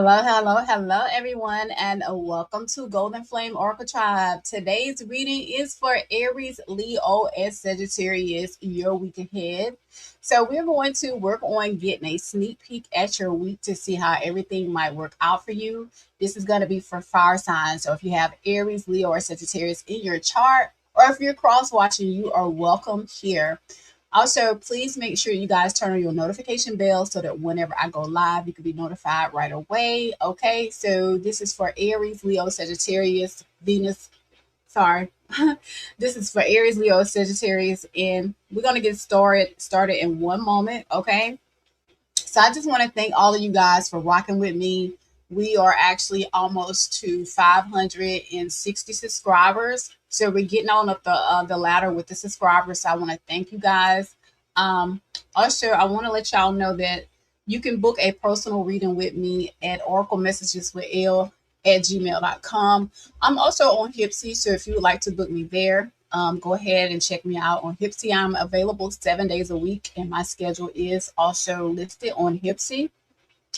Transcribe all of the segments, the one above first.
Hello, hello, hello, everyone, and welcome to Golden Flame Oracle Tribe. Today's reading is for Aries, Leo, and Sagittarius, your week ahead. So, we're going to work on getting a sneak peek at your week to see how everything might work out for you. This is going to be for fire signs. So, if you have Aries, Leo, or Sagittarius in your chart, or if you're cross watching, you are welcome here. Also, please make sure you guys turn on your notification bell so that whenever I go live, you can be notified right away. Okay, so this is for Aries, Leo, Sagittarius, Venus. Sorry, this is for Aries, Leo, Sagittarius, and we're gonna get started in one moment. Okay, so I just want to thank all of you guys for rocking with me. We are actually almost to 560 subscribers. So we're getting on up the ladder with the subscribers. So I want to thank you guys. Um, Also, I want to let y'all know that you can book a personal reading with me at Oracle Messages with L at gmail.com. I'm also on Hipsy, so if you would like to book me there, go ahead and check me out on Hipsy. I'm available 7 days a week, and my schedule is also listed on Hipsy.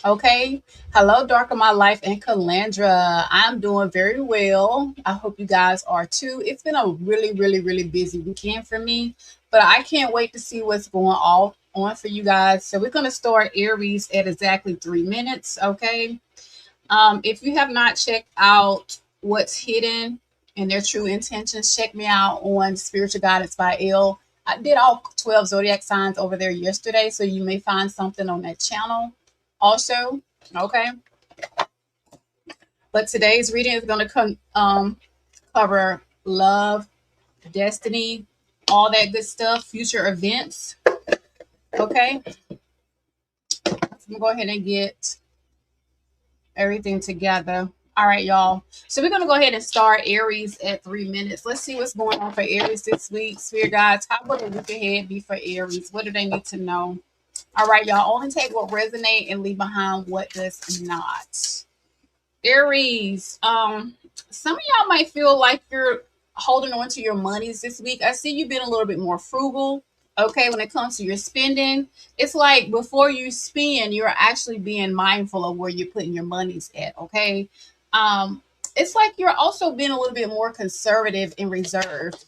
Okay. Hello, Dark of My Life and Calandra. I'm doing very well. I hope you guys are too. It's been a really, really, really busy weekend for me, but I can't wait to see what's going on for you guys. So we're going to start Aries at exactly 3 minutes. Okay. If you have not checked out what's hidden and their true intentions, check me out on Spiritual Guidance by L. I did all 12 zodiac signs over there yesterday, so you may find something on that channel also. Okay. But today's reading is going to cover love, destiny, all that good stuff, future events. Okay. So I'm going to go ahead and get everything together. All right, y'all. So we're gonna go ahead and start Aries at 3 minutes. Let's see what's going on for Aries this week. Spirit guides, how will the week ahead be for Aries? What do they need to know? All right, y'all. Only take what resonate and leave behind what does not. Aries, some of y'all might feel like you're holding on to your monies this week. I see you being a little bit more frugal. Okay, when it comes to your spending, it's like before you spend, you're actually being mindful of where you're putting your monies at. Okay, um, it's like you're also being a little bit more conservative and reserved.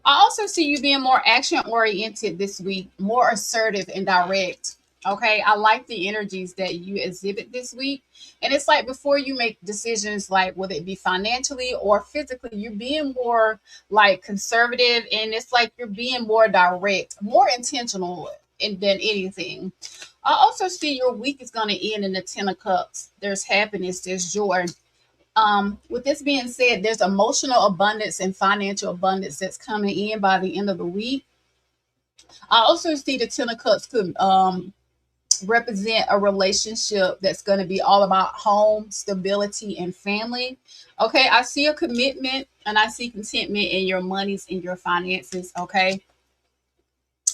I also see you being more action oriented this week, more assertive and direct. Okay, I like the energies that you exhibit this week. And it's like before you make decisions, like whether it be financially or physically, you're being more like conservative, and it's like you're being more direct, more intentional than anything. I also see your week is going to end in the 10 of cups. There's happiness, there's joy, with this being said, there's emotional abundance and financial abundance that's coming in by the end of the week. I also see the Ten of Cups could represent a relationship that's going to be all about home, stability, and family. Okay, I see a commitment and I see contentment in your monies and your finances, okay,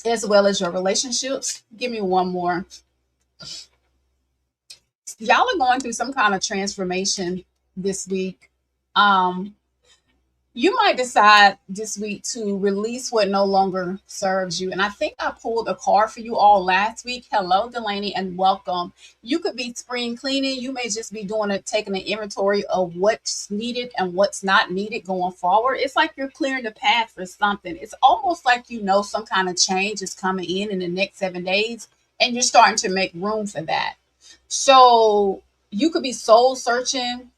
as well as your relationships. Give me one more. Y'all are going through some kind of transformation this week. Um, you might decide this week to release what no longer serves you. And I think I pulled a card for you all last week. Hello, Delaney, and welcome. You could be spring cleaning. You may just be doing it, taking an inventory of what's needed and what's not needed going forward. It's like you're clearing the path for something. It's almost like you know some kind of change is coming in the next 7 days, and you're starting to make room for that. So you could be soul searching.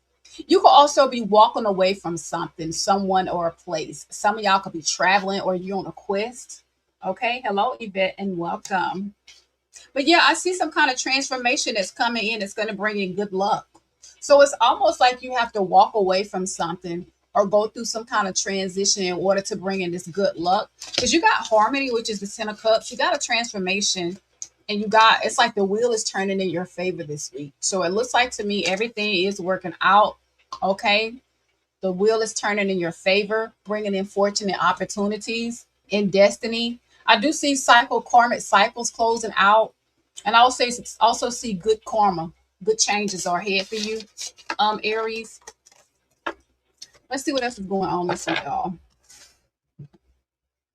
You could also be walking away from something, someone, or a place. Some of y'all could be traveling or you're on a quest. Okay. Hello, Yvette, and welcome. But yeah, I see some kind of transformation that's coming in. It's going to bring in good luck. So it's almost like you have to walk away from something or go through some kind of transition in order to bring in this good luck. Because you got harmony, which is the 10 of cups. You got a transformation, and you got, it's like the wheel is turning in your favor this week. So it looks like to me everything is working out. Okay. The wheel is turning in your favor, bringing in fortunate opportunities in destiny. I do see karmic cycles closing out, and I also see good karma, good changes are ahead for you, Aries. Let's see what else is going on this week, y'all.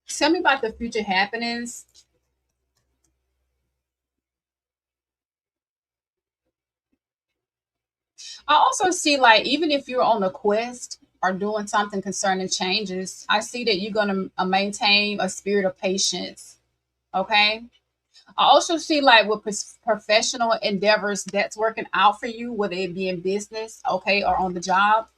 Tell me about the future happenings. I also see like even if you're on a quest or doing something concerning changes, I see that you're going to maintain a spirit of patience. Okay. I also see like with professional endeavors that's working out for you, whether it be in business, okay, or on the job.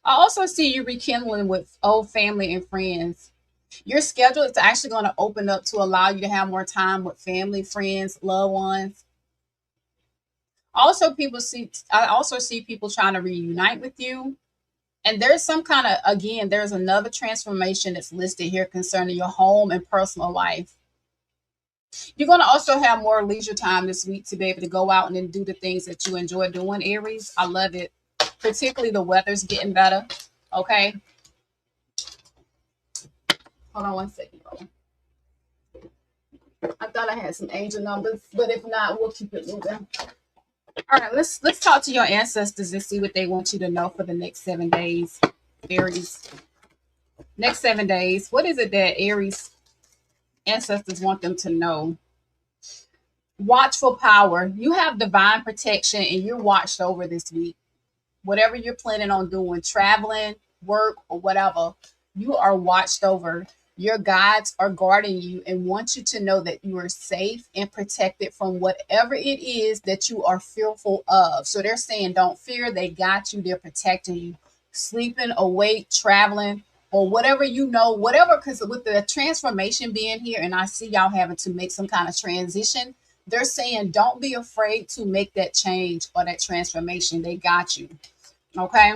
I also see you rekindling with old family and friends. Your schedule is actually going to open up to allow you to have more time with family, friends, loved ones. I also see people trying to reunite with you. And there's some kind of, again, there's another transformation that's listed here concerning your home and personal life. You're going to also have more leisure time this week to be able to go out and then do the things that you enjoy doing, Aries. I love it. Particularly the weather's getting better. Okay. Hold on one second. I thought I had some angel numbers, but if not, we'll keep it moving. All right, let's talk to your ancestors and see what they want you to know for the next 7 days, Aries. Next 7 days. What is it that Aries ancestors want them to know? Watchful power. You have divine protection and you're watched over this week. Whatever you're planning on doing, traveling, work, or whatever, you are watched over. Your guides are guarding you and want you to know that you are safe and protected from whatever it is that you are fearful of. So they're saying, don't fear. They got you. They're protecting you. Sleeping, awake, traveling, or whatever you know, whatever. Because with the transformation being here, and I see y'all having to make some kind of transition, they're saying, don't be afraid to make that change or that transformation. They got you. Okay.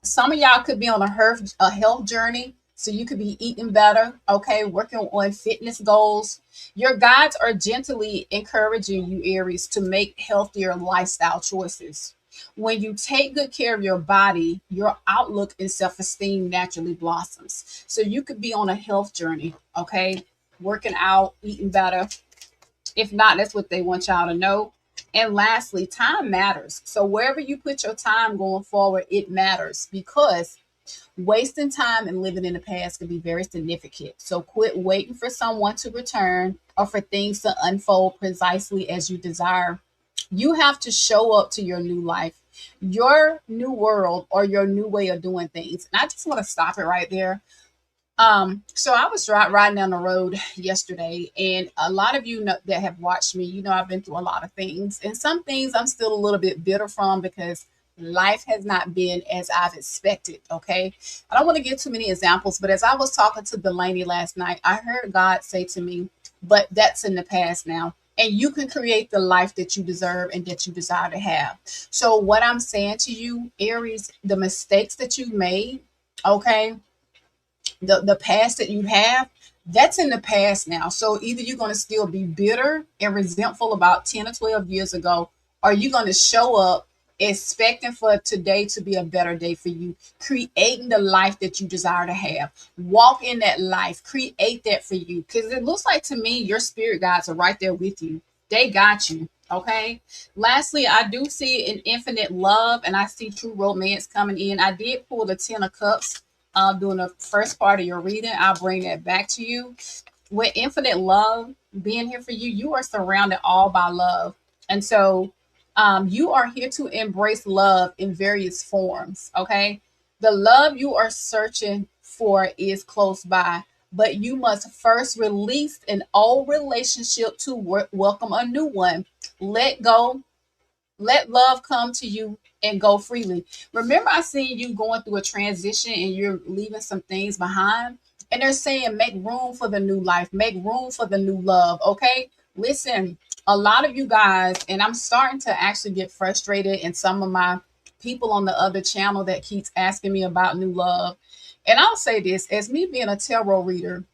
Some of y'all could be on a health journey. So you could be eating better, okay, working on fitness goals. Your guides are gently encouraging you, Aries, to make healthier lifestyle choices. When you take good care of your body, your outlook and self esteem naturally blossoms. So you could be on a health journey, okay, working out, eating better. If not, that's what they want y'all to know. And lastly, time matters. So wherever you put your time going forward, it matters because wasting time and living in the past can be very significant. So quit waiting for someone to return or for things to unfold precisely as you desire. You have to show up to your new life, your new world, or your new way of doing things. And I just want to stop it right there. So I was riding down the road yesterday, and a lot of you know, that have watched me, you know, I've been through a lot of things, and some things I'm still a little bit bitter from because life has not been as I've expected. Okay. I don't want to give too many examples, but as I was talking to Delaney last night, I heard God say to me, but that's in the past now. And you can create the life that you deserve and that you desire to have. So, what I'm saying to you, Aries, the mistakes that you made, okay, the past that you have, that's in the past now. So either you're going to still be bitter and resentful about 10 or 12 years ago, or you're going to show up expecting for today to be a better day for you, creating the life that you desire to have. Walk in that life, create that for you. Because it looks like to me, your spirit guides are right there with you. They got you. Okay. Lastly, I do see an infinite love and I see true romance coming in. I did pull the 10 of Cups during the first part of your reading. I'll bring that back to you. With infinite love being here for you, you are surrounded all by love. And so you are here to embrace love in various forms. Okay. The love you are searching for is close by, but you must first release an old relationship to welcome a new one. Let go, let love come to you and go freely. Remember, I seen you going through a transition and you're leaving some things behind. And they're saying, make room for the new life, make room for the new love. Okay. Listen, a lot of you guys, and I'm starting to actually get frustrated, and some of my people on the other channel that keeps asking me about new love. And I'll say this, as me being a tarot reader,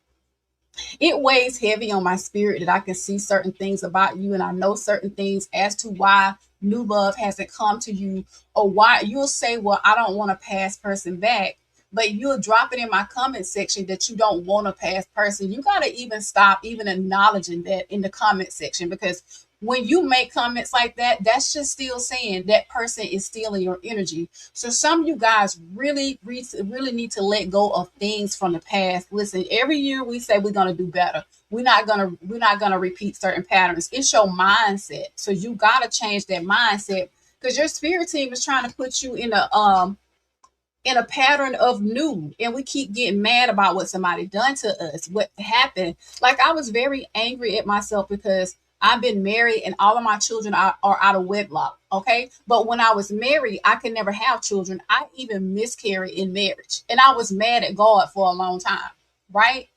it weighs heavy on my spirit that I can see certain things about you and I know certain things as to why new love hasn't come to you, or why you'll say, well, I don't want a past person back, but you'll drop it in my comment section that you don't want a past person. You got to even stop even acknowledging that in the comment section, because When you make comments like that, that's just still saying that person is stealing your energy. So some of you guys really need to let go of things from the past. Listen, every year we say we're gonna do better. We're not gonna repeat certain patterns. It's your mindset. So you gotta change that mindset because your spirit team is trying to put you in a pattern of new, and we keep getting mad about what somebody done to us, what happened. Like, I was very angry at myself because I've been married and all of my children are out of wedlock. Okay, but when I was married I could never have children. I even miscarried in marriage, and I was mad at God for a long time, right?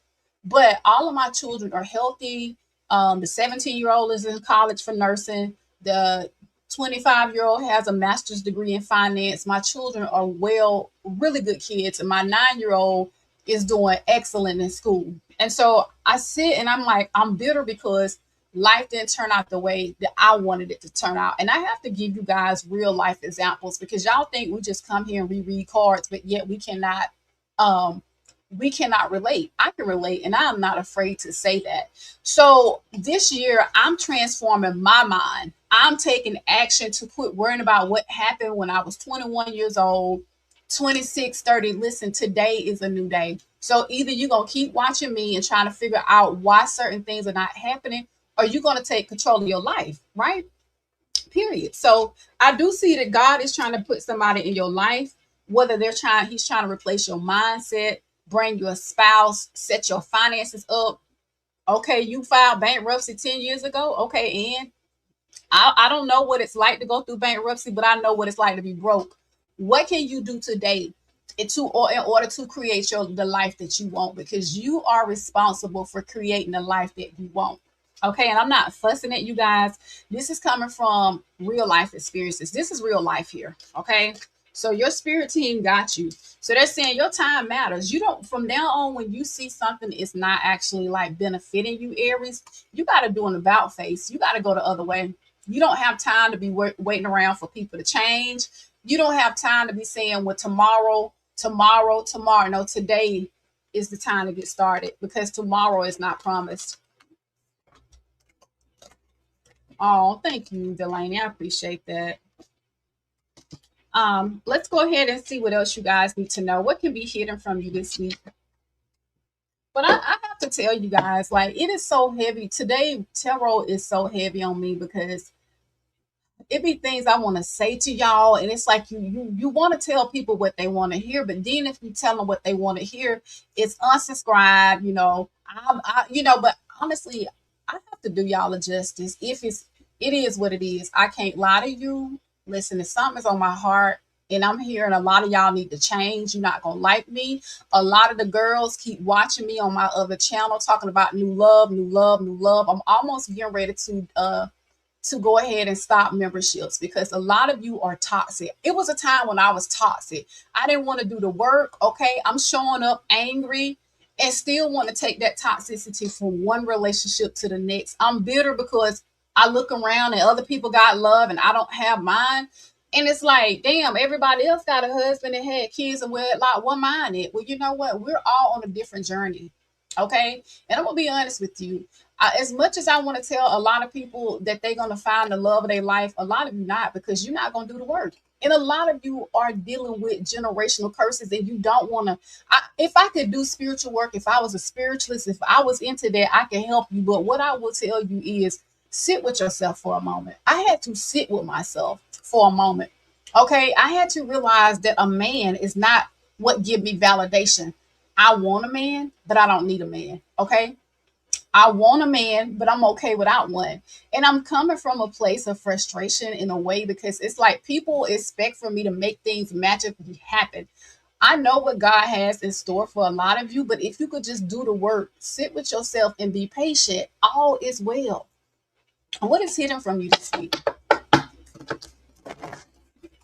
But all of my children are healthy. The 17-year-old is in college for nursing. The 25-year-old has a master's degree in finance. My children are really good kids. And my 9-year-old is doing excellent in school. And so I sit and I'm like, I'm bitter because life didn't turn out the way that I wanted it to turn out. And I have to give you guys real life examples because y'all think we just come here and reread cards, but yet um, we cannot relate. I can relate, and I'm not afraid to say that. So this year, I'm transforming my mind. I'm taking action to quit worrying about what happened when I was 21 years old, 26, 30. Listen, today is a new day. So either you're going to keep watching me and trying to figure out why certain things are not happening, or you're going to take control of your life, right? Period. So I do see that God is trying to put somebody in your life, whether he's trying to replace your mindset, bring you a spouse, set your finances up. Okay, you filed bankruptcy 10 years ago. Okay, and I don't know what it's like to go through bankruptcy, but I know what it's like to be broke. What can you do today in order to create the life that you want? Because you are responsible for creating the life that you want. Okay, and I'm not fussing at you guys. This is coming from real life experiences. This is real life here. Okay, so your spirit team got you. So they're saying your time matters. You don't, from now on, when you see something is not actually like benefiting you, Aries, you got to do an about face. You got to go the other way. You don't have time to be waiting around for people to change. You don't have time to be saying, well, tomorrow. No, today is the time to get started because tomorrow is not promised. Oh, thank you, Delaney. I appreciate that. Let's go ahead and see what else you guys need to know. What can be hidden from you this week? But I have to tell you guys, like, it is so heavy. Today, tarot is so heavy on me because it be things I want to say to y'all, and it's like you want to tell people what they want to hear, but then if you tell them what they want to hear, it's unsubscribe. But honestly, I have to do y'all a justice. It is what it is. I can't lie to you. Listen, if something's on my heart, and I'm hearing a lot of y'all need to change, you're not gonna like me. A lot of the girls keep watching me on my other channel talking about new love, new love, new love. I'm almost getting ready to go ahead and stop memberships because a lot of you are toxic. It was a time when I was toxic. I didn't want to do the work. Okay. I'm showing up angry and still want to take that toxicity from one relationship to the next. I'm bitter because I look around and other people got love and I don't have mine. And it's like, damn, everybody else got a husband and had kids and wedlock. What mine it? Well, you know what? We're all on a different journey. Okay. And I'm going to be honest with you. As much as I want to tell a lot of people that they're going to find the love of their life, a lot of you not, because you're not going to do the work. And a lot of you are dealing with generational curses and you don't want to. If I could do spiritual work, if I was a spiritualist, if I was into that, I can help you. But what I will tell you is sit with yourself for a moment. I had to sit with myself for a moment. Okay. I had to realize that a man is not what give me validation. I want a man, but I don't need a man. Okay. I want a man, but I'm okay without one. And I'm coming from a place of frustration in a way because it's like people expect for me to make things magically happen. I know what God has in store for a lot of you, but if you could just do the work, sit with yourself and be patient, all is well. What is hidden from you this week?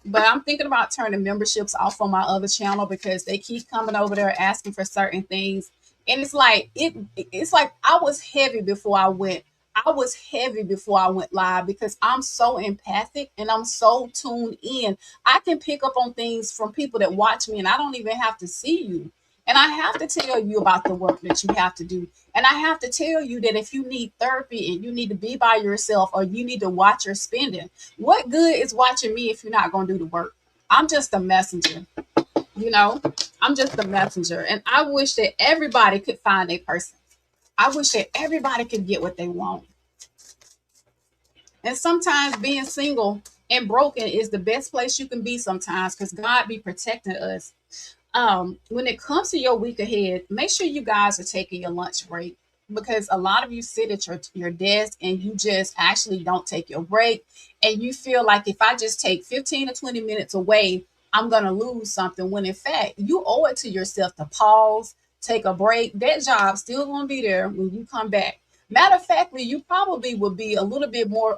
But I'm thinking about turning memberships off on my other channel because they keep coming over there asking for certain things. And it's like I was heavy before I went. I was heavy before I went live because I'm so empathic and I'm so tuned in. I can pick up on things from people that watch me and I don't even have to see you. And I have to tell you about the work that you have to do. And I have to tell you that if you need therapy and you need to be by yourself or you need to watch your spending, what good is watching me if you're not going to do the work? I'm just a messenger, you know? I'm just a messenger. And I wish that everybody could find a person. I wish that everybody could get what they want. And sometimes being single and broken is the best place you can be sometimes because God be protecting us. When it comes to your week ahead, make sure you guys are taking your lunch break because a lot of you sit at your desk and you just actually don't take your break. And you feel like if I just take 15 to 20 minutes away, I'm going to lose something. When in fact, you owe it to yourself to pause, take a break. That job's still going to be there when you come back. Matter of factly, you probably would be a little bit more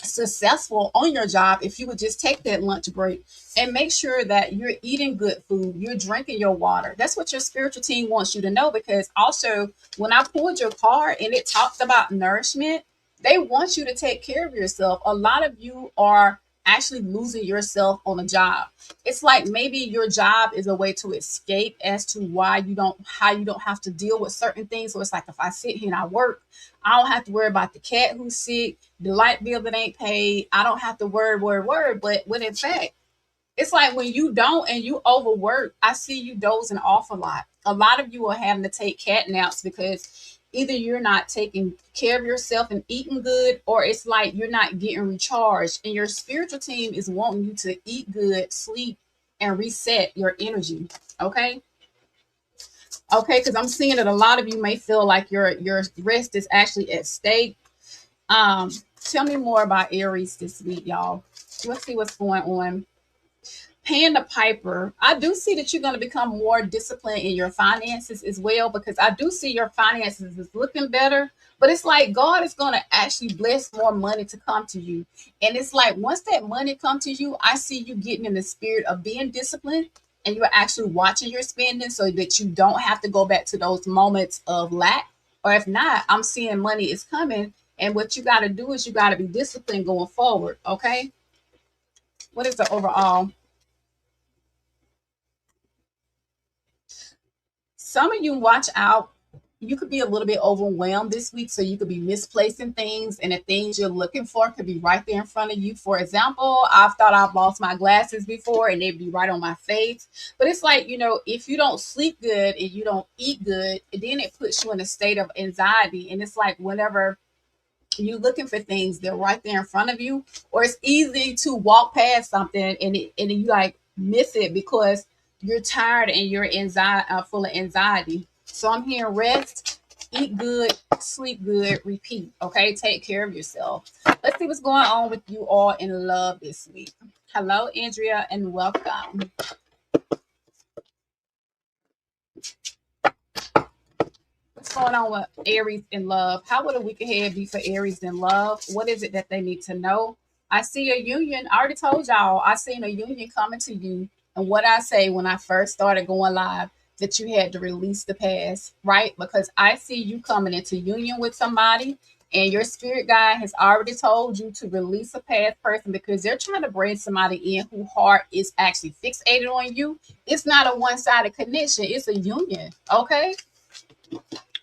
successful on your job if you would just take that lunch break and make sure that you're eating good food, you're drinking your water. That's what your spiritual team wants you to know because also when I pulled your card and it talked about nourishment, they want you to take care of yourself. A lot of you are actually losing yourself on a job. It's like maybe your job is a way to escape as to why how you don't have to deal with certain things. So it's like if I sit here and I work, I don't have to worry about the cat who's sick, the light bill that ain't paid. I don't have to worry. But when in fact, it's like when you don't and you overwork, I see you dozing off a lot. A lot of you are having to take cat naps because either you're not taking care of yourself and eating good, or it's like you're not getting recharged. And your spiritual team is wanting you to eat good, sleep, and reset your energy. Okay. Okay. Because I'm seeing that a lot of you may feel like your rest is actually at stake. Um, Tell me more about Aries this week, y'all. Let's see what's going on. Paying the piper. I do see that you're going to become more disciplined in your finances as well because I do see your finances is looking better. But it's like God is going to actually bless more money to come to you. And it's like once that money come to you, I see you getting in the spirit of being disciplined and you're actually watching your spending so that you don't have to go back to those moments of lack. Or if not, I'm seeing money is coming. And what you got to do is you got to be disciplined going forward. Okay. What is the overall? Some of you watch out. You could be a little bit overwhelmed this week, so you could be misplacing things, and the things you're looking for could be right there in front of you. For example, I've thought I've lost my glasses before, and they'd be right on my face. But it's like if you don't sleep good and you don't eat good, then it puts you in a state of anxiety. And it's like whenever you're looking for things, they're right there in front of you, or it's easy to walk past something and you like miss it because you're tired and you're anxiety full of anxiety. So I'm hearing rest, eat good, sleep good, repeat. Okay, take care of yourself. Let's see what's going on with you all in love this week. Hello, Andrea, and welcome. What's going on with Aries in love? How would a week ahead be for Aries in love? What is it that they need to know? I see a union. I already told y'all, I seen a union coming to you. And what I say when I first started going live, that you had to release the past, right? Because I see you coming into union with somebody, and your spirit guide has already told you to release a past person because they're trying to bring somebody in whose heart is actually fixated on you. It's not a one-sided connection, it's a union. Okay.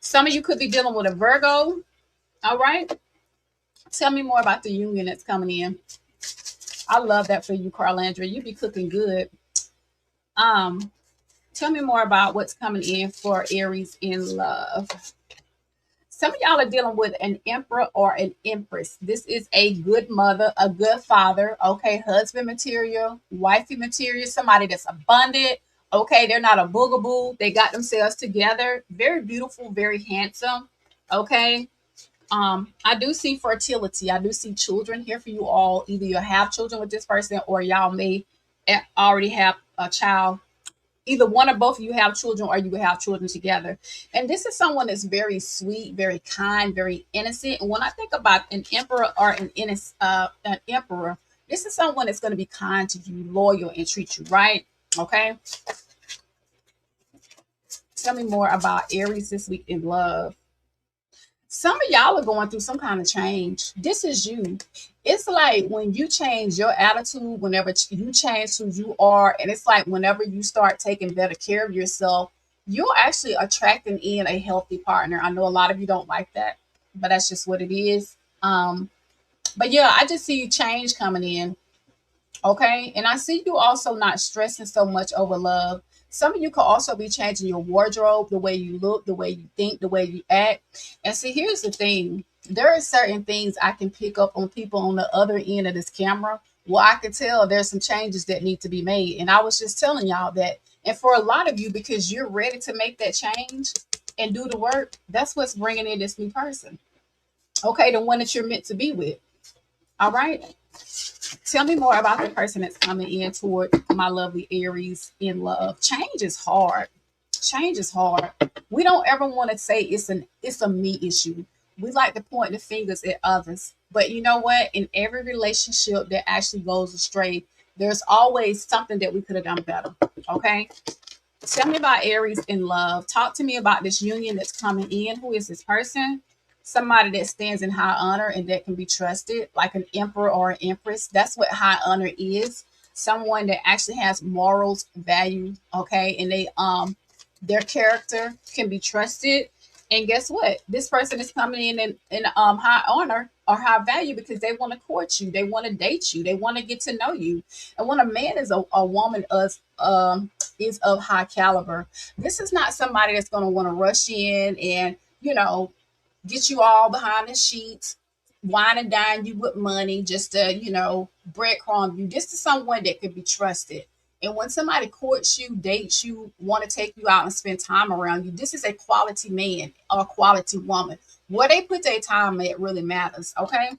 Some of you could be dealing with a Virgo. All right. Tell me more about the union that's coming in. I love that for you, Carlandra. You be cooking good. Um, Tell me more about what's coming in for Aries in love. Some of y'all are dealing with an emperor or an empress. This is a good mother, a good father, okay, husband material, wifey material, somebody that's abundant. Okay, they're not a boogaboo. They got themselves together. Very beautiful, very handsome. Okay. I do see fertility. I do see children here for you all. Either you have children with this person or y'all may already have a child. Either one or both of you have children or you will have children together. And this is someone that's very sweet, very kind, very innocent. And when I think about an emperor or an emperor, this is someone that's going to be kind to you, loyal, and treat you right. Okay. Tell me more about Aries this week in love. Some of y'all are going through some kind of change. This is you. It's like when you change your attitude, whenever you change who you are, and it's like whenever you start taking better care of yourself, you're actually attracting in a healthy partner. I know a lot of you don't like that, but that's just what it is. But yeah, I just see change coming in. Okay. And I see you also not stressing so much over love. Some of you could also be changing your wardrobe, the way you look, the way you think, the way you act. And see, here's the thing, there are certain things I can pick up on people on the other end of this camera. Well, I can tell there's some changes that need to be made. And I was just telling y'all that. And for a lot of you, because you're ready to make that change and do the work, that's what's bringing in this new person. Okay. The one that you're meant to be with. All right. Tell me more about the person that's coming in toward my lovely Aries in love. Change is hard. Change is hard. We don't ever want to say it's a me issue. We like to point the fingers at others. But you know what? In every relationship that actually goes astray, there's always something that we could have done better. Okay. Tell me about Aries in love. Talk to me about this union that's coming in. Who is this person? Somebody that stands in high honor and that can be trusted, like an emperor or an empress. That's what high honor is. Someone that actually has morals, value, okay, and their character can be trusted. And guess what? This person is coming in high honor or high value because they want to court you, they want to date you, they want to get to know you. And when a man is a woman is of high caliber, this is not somebody that's going to want to rush in and get you all behind the sheets, wine and dine you with money just to, breadcrumb you. This is someone that can be trusted. And when somebody courts you, dates you, want to take you out and spend time around you, this is a quality man or a quality woman. Where they put their time at really matters. Okay.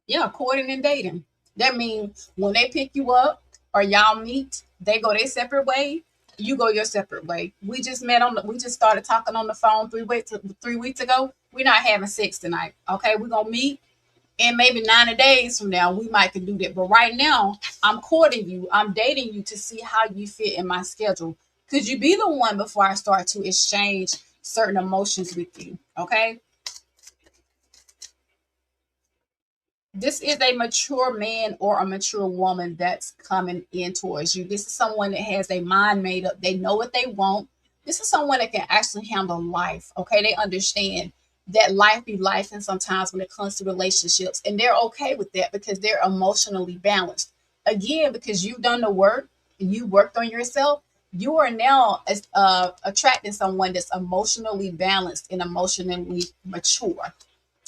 Yeah, courting and dating. That means when they pick you up or y'all meet, they go their separate way. You go your separate way. We just started talking on the phone 3 weeks ago. We're not having sex tonight. Okay, we're gonna meet, and maybe 90 days from now we might can do that. But right now, I'm courting you. I'm dating you to see how you fit in my schedule. Could you be the one before I start to exchange certain emotions with you? Okay. This is a mature man or a mature woman that's coming in towards you. This is someone that has a mind made up. They know what they want. This is someone that can actually handle life. Okay. They understand that life be life, and sometimes when it comes to relationships, and they're okay with that because they're emotionally balanced. Again, because you've done the work, you worked on yourself, you are now attracting someone that's emotionally balanced and emotionally mature.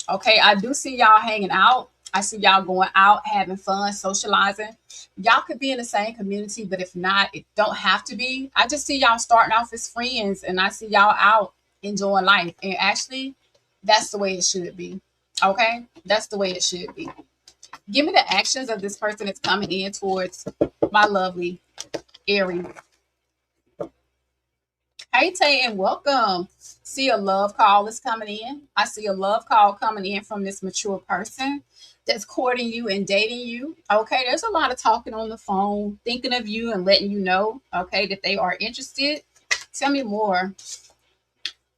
Okay, I do see y'all hanging out. I see y'all going out, having fun, socializing. Y'all could be in the same community, but if not, it don't have to be. I just see y'all starting off as friends, and I see y'all out enjoying life. And actually, that's the way it should be. Okay, that's the way it should be. Give me the actions of this person that's coming in towards my lovely Aries. Hey Tay, and welcome. See a love call is coming in. I see a love call coming in from this mature person that's courting you and dating you. Okay, there's a lot of talking on the phone, thinking of you and letting you know, okay, that they are interested. Tell me more.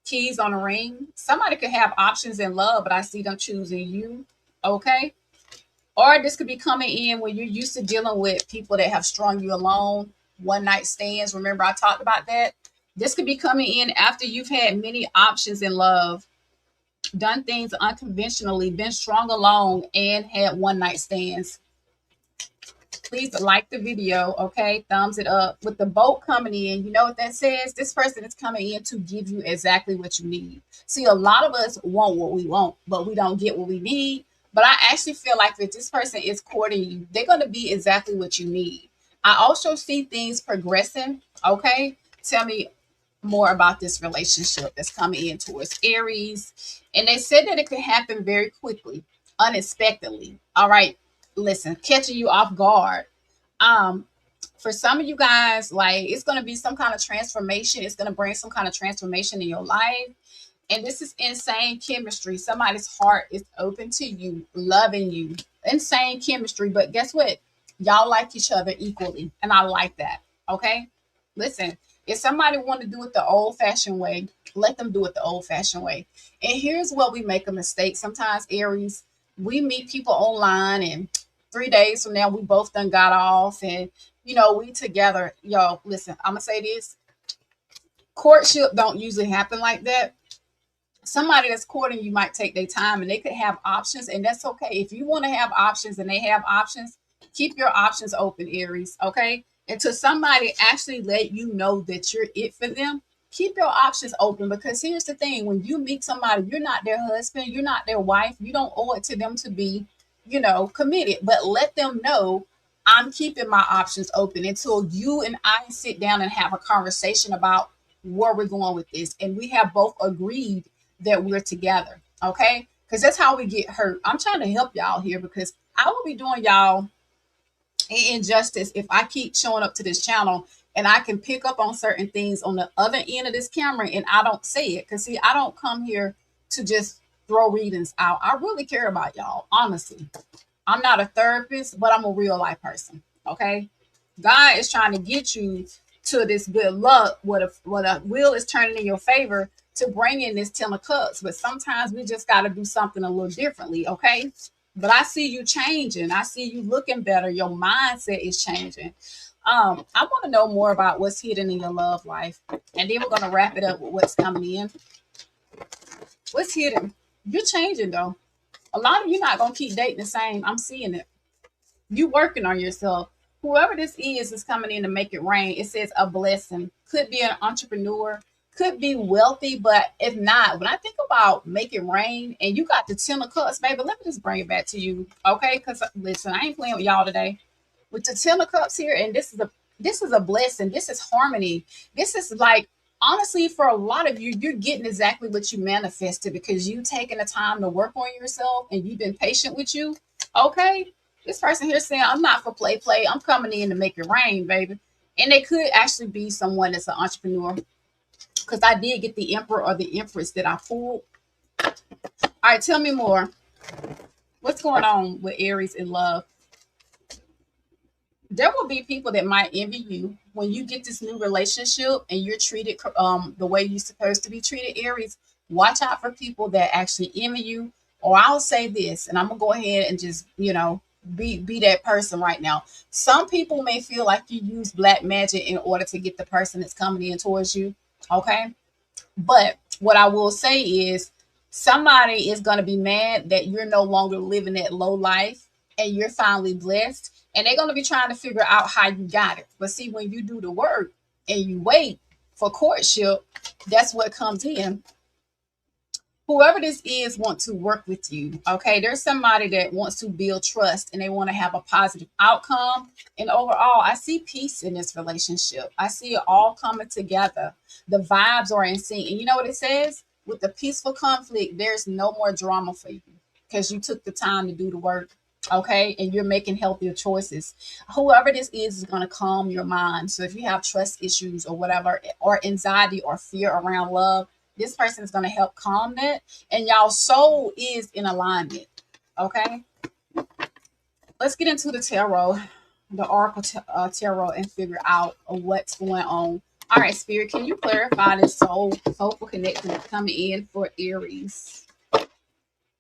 Keys on a ring. Somebody could have options in love, but I see them choosing you. Okay. Or this could be coming in when you're used to dealing with people that have strung you along, one night stands. Remember, I talked about that. This could be coming in after you've had many options in love, done things unconventionally, been strung along, and had one night stands. Please like the video, okay? Thumbs it up. With the boat coming in, you know what that says? This person is coming in to give you exactly what you need. See, a lot of us want what we want, but we don't get what we need. But I actually feel like if this person is courting you, they're going to be exactly what you need. I also see things progressing, okay? Tell me more about this relationship that's coming in towards Aries. And they said that it could happen very quickly, unexpectedly. All right, listen, catching you off guard. Um, for some of you guys, like it's gonna be some kind of transformation. It's gonna bring some kind of transformation in your life. And this is insane chemistry. Somebody's heart is open to you, loving you. Insane chemistry. But guess what? Y'all like each other equally. And I like that. Okay. Listen, If somebody want to do it the old fashioned way, let them do it the old fashioned way. And here's where we make a mistake. Sometimes, Aries, we meet people online and 3 days from now we both done got off and we together. Yo, listen, I'm gonna say this. Courtship don't usually happen like that. Somebody that's courting you might take their time and they could have options, and that's okay. If you want to have options and they have options, keep your options open, Aries. Okay. Until somebody actually let you know that you're it for them, keep your options open, because here's the thing: when you meet somebody, you're not their husband, you're not their wife, you don't owe it to them to be, committed. But let them know I'm keeping my options open until you and I sit down and have a conversation about where we're going with this. And we have both agreed that we're together. Okay. Because that's how we get hurt. I'm trying to help y'all here, because I will be doing y'all an injustice if I keep showing up to this channel and I can pick up on certain things on the other end of this camera and I don't say it. Because, see, I don't come here to just throw readings out. I really care about y'all, honestly. I'm not a therapist, but I'm a real life person. Okay. God is trying to get you to this good luck, what a wheel is turning in your favor to bring in this 10 of cups. But sometimes we just got to do something a little differently. Okay. But I see you changing. I see you looking better. Your mindset is changing. I want to know more about what's hidden in your love life. And then we're going to wrap it up with what's coming in. What's hidden? You're changing though. A lot of you not going to keep dating the same. I'm seeing it. You working on yourself. Whoever this is coming in to make it rain. It says a blessing. Could be an entrepreneur, could be wealthy, but if not, when I think about making rain and you got the 10 of cups, baby, let me just bring it back to you. Okay. Because listen, I ain't playing with y'all today. With the 10 of cups here, and this is a blessing. This is harmony. This is like, honestly, for a lot of you, you're getting exactly what you manifested because you taking the time to work on yourself and you've been patient with you. Okay. This person here saying, I'm not for play. I'm coming in to make it rain, baby. And they could actually be someone that's an entrepreneur, because I did get the emperor or the empress that I pulled. All right, tell me more. What's going on with Aries in love? There will be people that might envy you when you get this new relationship and you're treated the way you're supposed to be treated, Aries. Watch out for people that actually envy you. Or I'll say this, and I'm gonna go ahead and just be that person right now. Some people may feel like you use black magic in order to get the person that's coming in towards you. Okay. But what I will say is somebody is going to be mad that you're no longer living that low life and you're finally blessed. And they're going to be trying to figure out how you got it. But see, when you do the work and you wait for courtship, that's what comes in. Whoever this is want to work with you. Okay. There's somebody that wants to build trust and they want to have a positive outcome. And overall, I see peace in this relationship. I see it all coming together. The vibes are in sync. And you know what it says? With the peaceful conflict, there's no more drama for you because you took the time to do the work. Okay. And you're making healthier choices. Whoever this is going to calm your mind. So if you have trust issues or whatever, or anxiety or fear around love, this person is going to help calm that. And y'all soul is in alignment. Okay. Let's get into the tarot, the oracle tarot, and figure out what's going on. All right, Spirit, can you clarify this soulful connection that's coming in for Aries?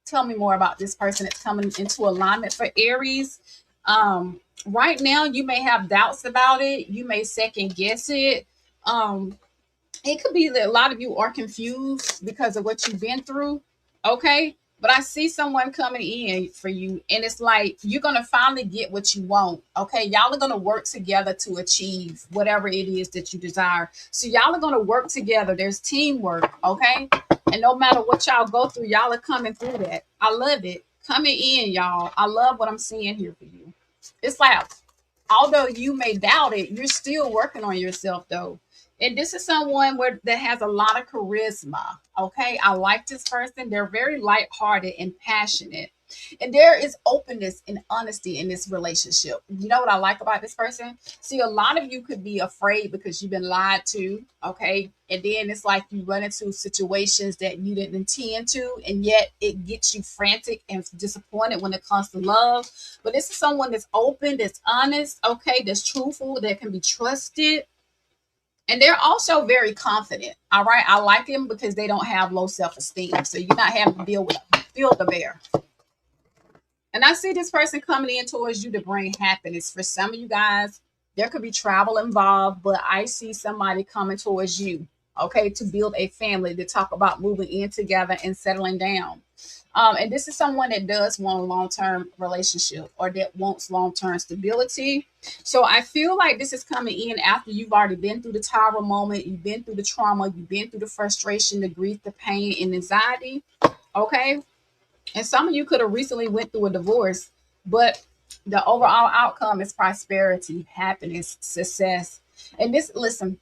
Tell me more about this person that's coming into alignment for Aries. Right now, you may have doubts about it. You may second guess it. It could be that a lot of you are confused because of what you've been through. Okay. But I see someone coming in for you, and it's like you're going to finally get what you want. Okay. Y'all are going to work together to achieve whatever it is that you desire. So, y'all are going to work together. There's teamwork. Okay. And no matter what y'all go through, y'all are coming through that. I love it. Coming in, y'all. I love what I'm seeing here for you. It's like, although you may doubt it, you're still working on yourself, though. And this is someone that has a lot of charisma. Okay. I like this person. They're very lighthearted and passionate. And there is openness and honesty in this relationship. You know what I like about this person? See, a lot of you could be afraid because you've been lied to. Okay. And then it's like you run into situations that you didn't intend to, and yet it gets you frantic and disappointed when it comes to love. But this is someone that's open, that's honest, okay, that's truthful, that can be trusted. And they're also very confident. All right. I like them because they don't have low self-esteem. So you're not having to deal with build a bear. And I see this person coming in towards you to bring happiness. For some of you guys, there could be travel involved, but I see somebody coming towards you, okay, to build a family, to talk about moving in together and settling down. And this is someone that does want a long-term relationship or that wants long-term stability. So I feel like this is coming in after you've already been through the tower moment, you've been through the trauma, you've been through the frustration, the grief, the pain, and anxiety. Okay. And some of you could have recently went through a divorce, but the overall outcome is prosperity, happiness, success. And this, listen,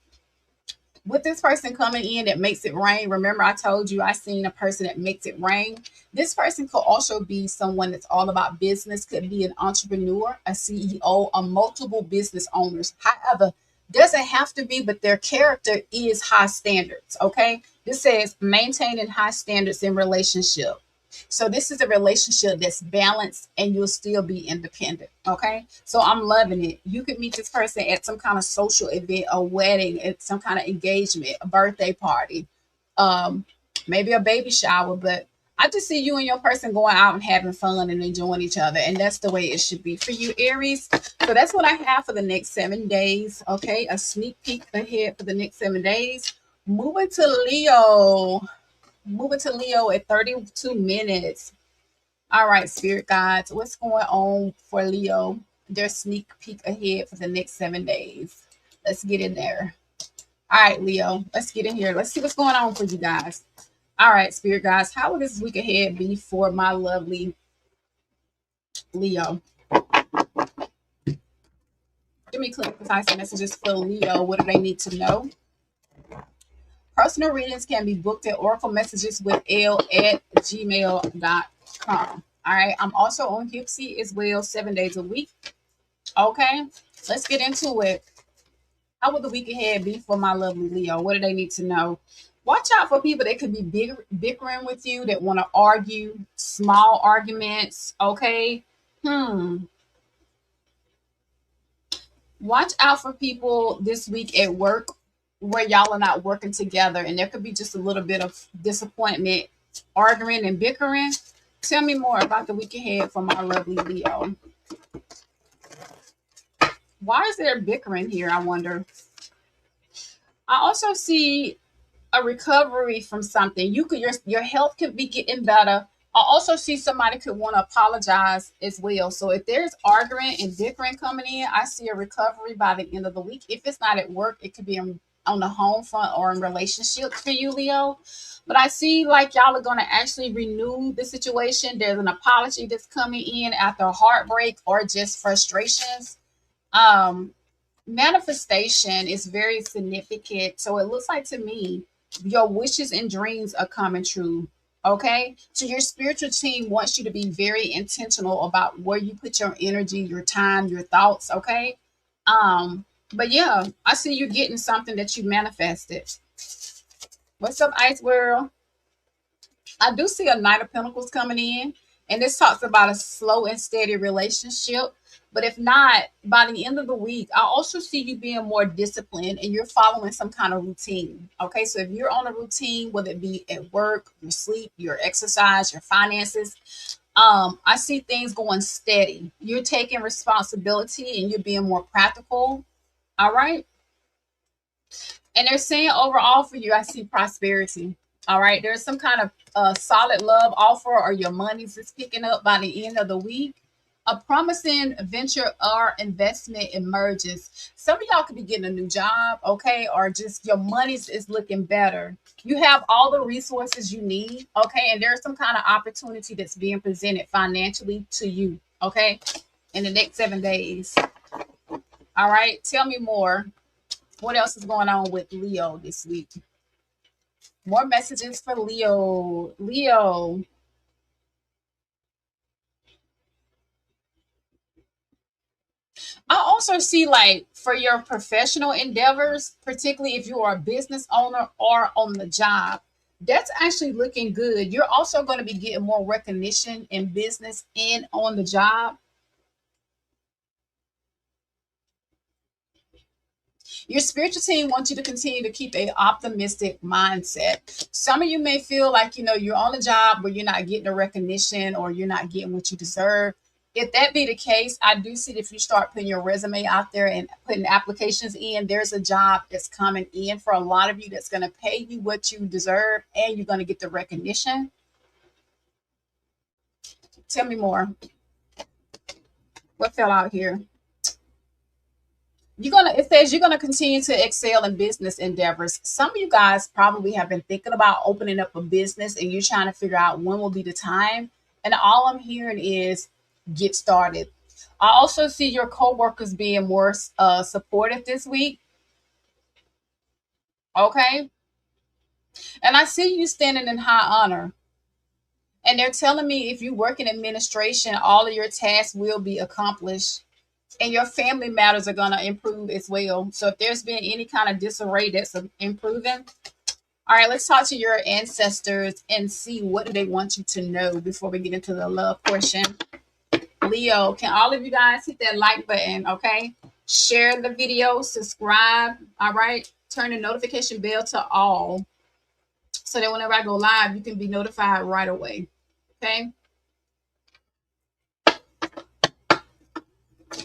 with this person coming in that makes it rain, remember I told you I seen a person that makes it rain. This person could also be someone that's all about business, could be an entrepreneur, a CEO, or multiple business owners. However, doesn't have to be, but their character is high standards. Okay. This says maintaining high standards in relationship. So this is a relationship that's balanced and you'll still be independent. Okay. So I'm loving it. You could meet this person at some kind of social event, a wedding, at some kind of engagement, a birthday party, um, maybe a baby shower, but I just see you and your person going out and having fun and enjoying each other. And that's the way it should be for you, Aries. So that's what I have for the next 7 days. Okay. A sneak peek ahead for the next 7 days. Moving to Leo. Moving to Leo at 32 minutes. All right, spirit guides, what's going on for Leo? Their sneak peek ahead for the next 7 days. Let's get in there. All right, Leo, let's get in here. Let's see what's going on for you guys. All right, spirit guides, how will this week ahead be for my lovely Leo? Give me clear, concise messages for Leo. What do they need to know? Personal readings can be booked at Oracle Messages with l@gmail.com. All right. I'm also on Hipsy as well, 7 days a week. Okay. Let's get into it. How will the week ahead be for my lovely Leo? What do they need to know? Watch out for people that could be bickering with you, that want to argue, small arguments. Okay. Hmm. Watch out for people this week at work where y'all are not working together and there could be just a little bit of disappointment, arguing and bickering. Tell me more about the week ahead for my lovely Leo. Why is there bickering here? I wonder. I also see a recovery from something. You could your health could be getting better. I also see somebody could want to apologize as well. So if there's arguing and bickering coming in, I see a recovery by the end of the week. If it's not at work, it could be on the home front or in relationships for you, Leo. But I see like y'all are going to actually renew the situation. There's an apology that's coming in after a heartbreak or just frustrations. Um, Manifestation is very significant. So it looks like to me, your wishes and dreams are coming true. Okay. So your spiritual team wants you to be very intentional about where you put your energy, your time, your thoughts. Okay. But yeah, I see you getting something that you manifested. What's up, Ice World? I do see a Knight of Pentacles coming in, and this talks about a slow and steady relationship. But if not, by the end of the week, I also see you being more disciplined and you're following some kind of routine. Okay, so if you're on a routine, whether it be at work, your sleep, your exercise, your finances, I see things going steady. You're taking responsibility and you're being more practical. All right. And they're saying overall for you, I see prosperity. All right. There's some kind of solid love offer or your money's just picking up by the end of the week. A promising venture or investment emerges. Some of y'all could be getting a new job, okay, or just your money's is looking better. You have all the resources you need, okay, and there's some kind of opportunity that's being presented financially to you, okay, in the next 7 days. All right, tell me more. What else is going on with Leo this week? More messages for Leo. Leo. I also see like for your professional endeavors, particularly if you are a business owner or on the job, that's actually looking good. You're also going to be getting more recognition in business and on the job. Your spiritual team wants you to continue to keep a optimistic mindset. Some of you may feel like, you're on a job where you're not getting the recognition or you're not getting what you deserve. If that be the case, I do see that if you start putting your resume out there and putting applications in, there's a job that's coming in for a lot of you that's going to pay you what you deserve and you're going to get the recognition. Tell me more. What fell out here? It says you're gonna continue to excel in business endeavors. Some of you guys probably have been thinking about opening up a business and you're trying to figure out when will be the time. And all I'm hearing is get started. I also see your coworkers being more supportive this week. Okay. And I see you standing in high honor. And they're telling me if you work in administration, all of your tasks will be accomplished and your family matters are going to improve as well. So if there's been any kind of disarray, that's improving. All right, let's talk to your ancestors and see what do they want you to know before we get into the love portion. Leo, can all of you guys hit that like button, okay? Share the video, subscribe, all right? Turn the notification bell to all so that whenever I go live, you can be notified right away, okay?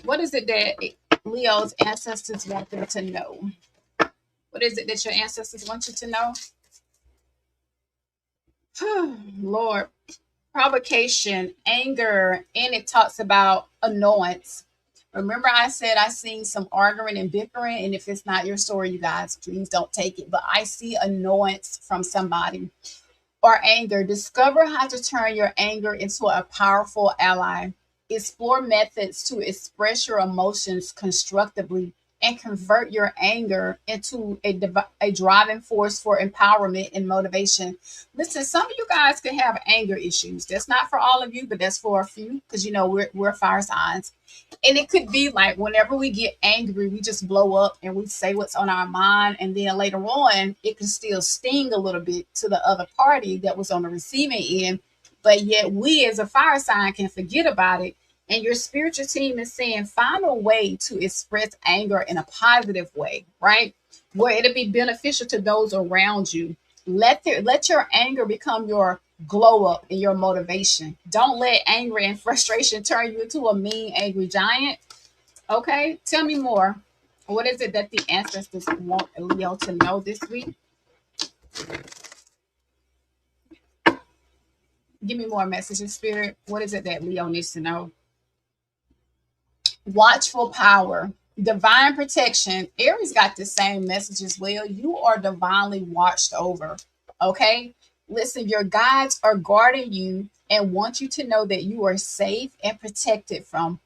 What is it that Leo's ancestors want them to know? What is it that your ancestors want you to know? Lord, provocation, anger, and it talks about annoyance. Remember, I said I seen some arguing and bickering, and if it's not your story, you guys, please don't take it. But I see annoyance from somebody or anger. Discover how to turn your anger into a powerful ally. Explore methods to express your emotions constructively and convert your anger into a driving force for empowerment and motivation. Listen, some of you guys can have anger issues. That's not for all of you, but that's for a few because we're fire signs. And it could be like whenever we get angry, we just blow up and we say what's on our mind. And then later on, it can still sting a little bit to the other party that was on the receiving end. But yet we as a fire sign can forget about it. And your spiritual team is saying, find a way to express anger in a positive way, right? Where it'll be beneficial to those around you. Let your anger become your glow up and your motivation. Don't let anger and frustration turn you into a mean, angry giant. Okay, tell me more. What is it that the ancestors want Leo to know this week? Give me more messages, Spirit. What is it that Leo needs to know? Watchful power, divine protection. Aries got the same message as well. You are divinely watched over. Okay. Listen, your guides are guarding you and want you to know that you are safe and protected from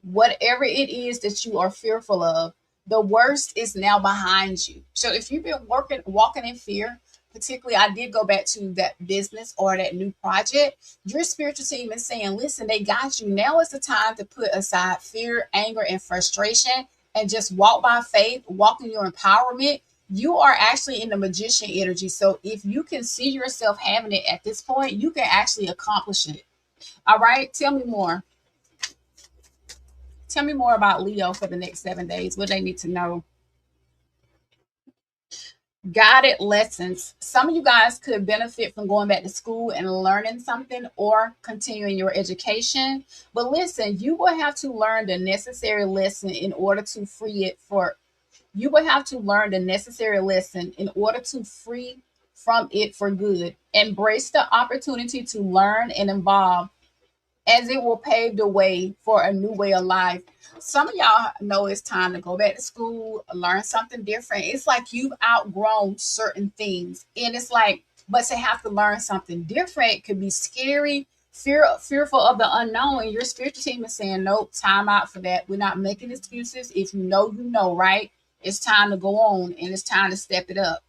whatever it is that you are fearful of. The worst is now behind you. So if you've been walking in fear, particularly I did go back to that business or that new project, your spiritual team is saying, listen, they got you. Now is the time to put aside fear, anger, and frustration and just walk by faith, walk in your empowerment. You are actually in the magician energy. So if you can see yourself having it at this point, you can actually accomplish it. All right. Tell me more. Tell me more about Leo for the next 7 days. What they need to know. Guided lessons. Some of you guys could benefit from going back to school and learning something or continuing your education. But listen, you will have to learn the necessary lesson in order to free it for you will have to learn the necessary lesson in order to free from it for good. Embrace the opportunity to learn and evolve as it will pave the way for a new way of life. Some of y'all know it's time to go back to school, learn something different. It's like you've outgrown certain things. And it's like, but to have to learn something different could be scary, fearful of the unknown. And your spiritual team is saying, nope, time out for that. We're not making excuses. If you know, right? It's time to go on and it's time to step it up.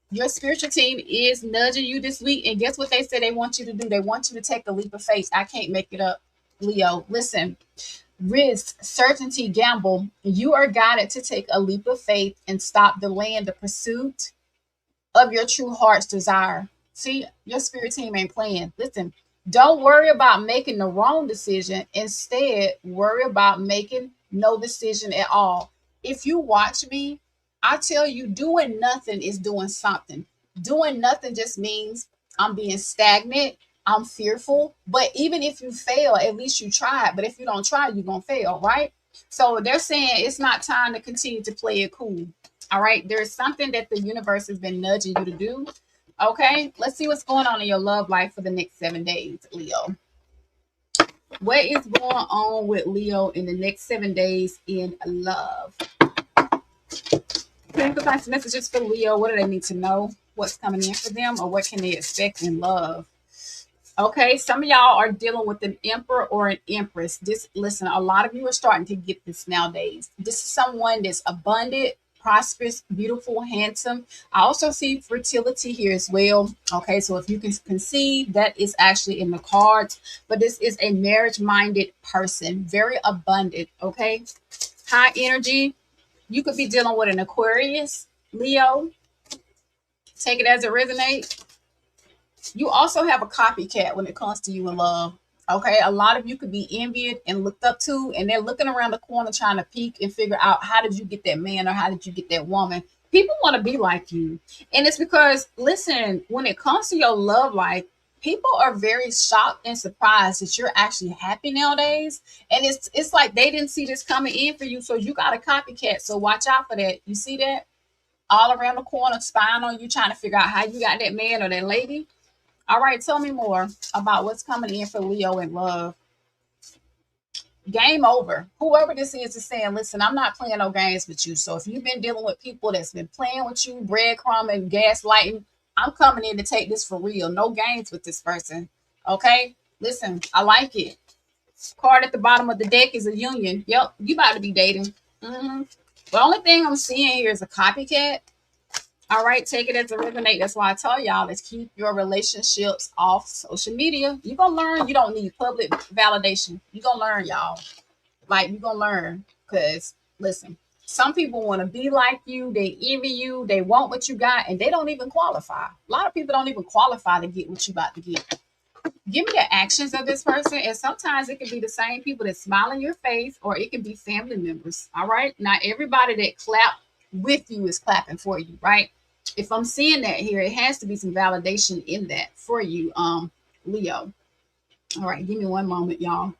Your spiritual team is nudging you this week. And guess what they say they want you to do? They want you to take a leap of faith. I can't make it up, Leo. Listen, risk, certainty, gamble. You are guided to take a leap of faith and stop delaying the pursuit of your true heart's desire. See, your spirit team ain't playing. Listen, don't worry about making the wrong decision. Instead, worry about making no decision at all. If you watch me, I tell you, doing nothing is doing something. Doing nothing just means I'm being stagnant. I'm fearful. But even if you fail, at least you tried. But if you don't try, you're going to fail, right? So they're saying it's not time to continue to play it cool. All right. There's something that the universe has been nudging you to do. Okay. Let's see what's going on in your love life for the next 7 days, Leo. What is going on with Leo in the next 7 days in love? Clinical class messages for Leo. What do they need to know? What's coming in for them, or what can they expect in love? Okay, some of y'all are dealing with an emperor or an empress. This, listen, a lot of you are starting to get this nowadays. This is someone that's abundant, prosperous, beautiful, handsome. I also see fertility here as well. Okay, so if you can conceive, that is actually in the cards. But this is a marriage-minded person, very abundant. Okay, high energy. You could be dealing with an Aquarius, Leo. Take it as it resonates. You also have a copycat when it comes to you in love. Okay, a lot of you could be envied and looked up to, and they're looking around the corner trying to peek and figure out how did you get that man or how did you get that woman. People want to be like you, and it's because, listen, when it comes to your love life, people are very shocked and surprised that you're actually happy nowadays, and it's like they didn't see this coming in for you, so you got a copycat. So watch out for that. You see that all around the corner spying on you, trying to figure out how you got that man or that lady. All right, tell me more about what's coming in for Leo in love. Game over. Whoever this is saying, listen, I'm not playing no games with you. So if you've been dealing with people that's been playing with you, breadcrumb and gaslighting, I'm coming in to take this for real. No games with this person. Okay? Listen, I like it. Card at the bottom of the deck is a union. Yep, you about to be dating. Mm-hmm. The only thing I'm seeing here is a copycat. All right, take it as a resonate. That's why I tell y'all, let's keep your relationships off social media. You're going to learn you don't need public validation. You're going to learn, y'all. Like, you're going to learn because, listen, some people want to be like you. They envy you. They want what you got, and they don't even qualify. A lot of people don't even qualify to get what you about to get. Give me the actions of this person, and sometimes it can be the same people that smile in your face, or it can be family members. All right, not everybody that clap with you is clapping for you, right? If I'm seeing that here, it has to be some validation in that for you, Leo. All right, give me one moment, y'all.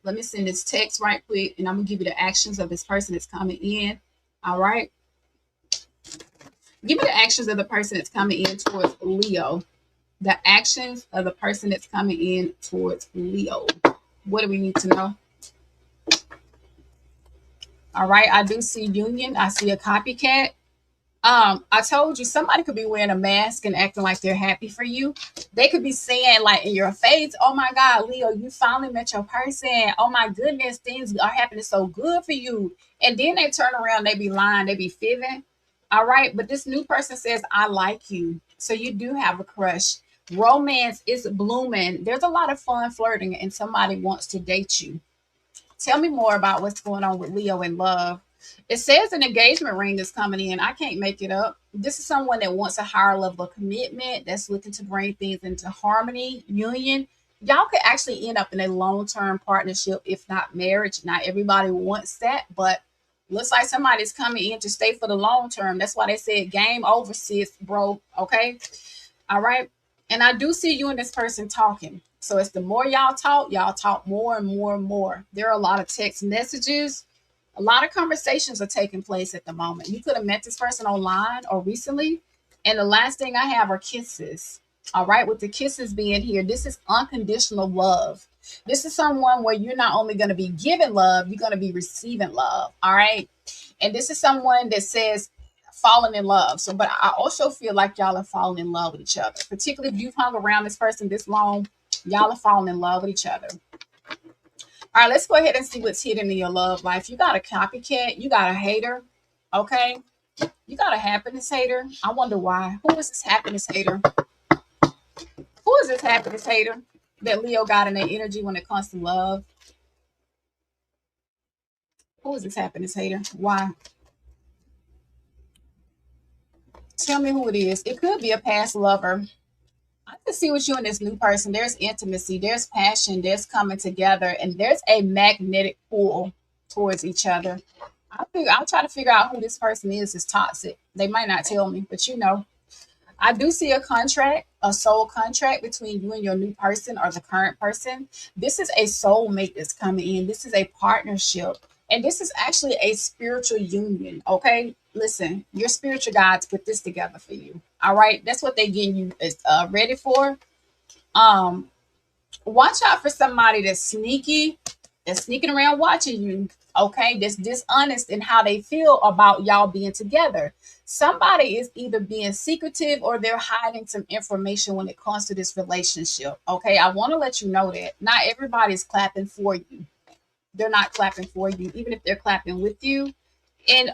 Let me send this text right quick, and I'm gonna give you the actions of this person that's coming in. All right, give me the actions of the person that's coming in towards Leo. The actions of the person that's coming in towards Leo. What do we need to know? All right, I do see union. I see a copycat. I told you somebody could be wearing a mask and acting like they're happy for you. They could be saying like in your face, "Oh my God, Leo, you finally met your person. Oh my goodness, things are happening so good for you." And then they turn around, they be lying, they be fibbing. All right, but this new person says, "I like you," so you do have a crush. Romance is blooming. There's a lot of fun flirting, and somebody wants to date you. Tell me more about what's going on with Leo in love. It says an engagement ring is coming in. I can't make it up. This is someone that wants a higher level of commitment, that's looking to bring things into harmony, union. Y'all could actually end up in a long-term partnership, if not marriage. Not everybody wants that, but looks like somebody's coming in to stay for the long term. That's why they said game over, sis, bro. Okay. All right. And I do see you and this person talking. So it's the more y'all talk more and more and more. There are a lot of text messages. A lot of conversations are taking place at the moment. You could have met this person online or recently. And the last thing I have are kisses. All right. With the kisses being here, this is unconditional love. This is someone where you're not only going to be giving love, you're going to be receiving love. All right. And this is someone that says, falling in love. So, but I also feel like y'all are falling in love with each other, particularly if you've hung around this person this long. Y'all are falling in love with each other. All right, let's go ahead and see what's hidden in your love life. You got a copycat. You got a hater. Okay. You got a happiness hater. I wonder why. Who is this happiness hater? Who is this happiness hater that Leo got in their energy when it comes to love? Who is this happiness hater? Why? Tell me who it is. It could be a past lover. I can see with you and this new person. There's intimacy, there's passion, there's coming together, and there's a magnetic pull towards each other. I'll try to figure out who this person is toxic. They might not tell me, but I do see a contract, a soul contract between you and your new person or the current person. This is a soulmate that's coming in. This is a partnership. And this is actually a spiritual union. Okay. Listen, your spiritual guides put this together for you. All right. That's what they getting you is ready for. Um, Watch out for somebody that's sneaking around watching you. Okay, that's dishonest in how they feel about y'all being together. Somebody is either being secretive or they're hiding some information when it comes to this relationship. Okay, I want to let you know that not everybody's clapping for you. They're not clapping for you, even if they're clapping with you. And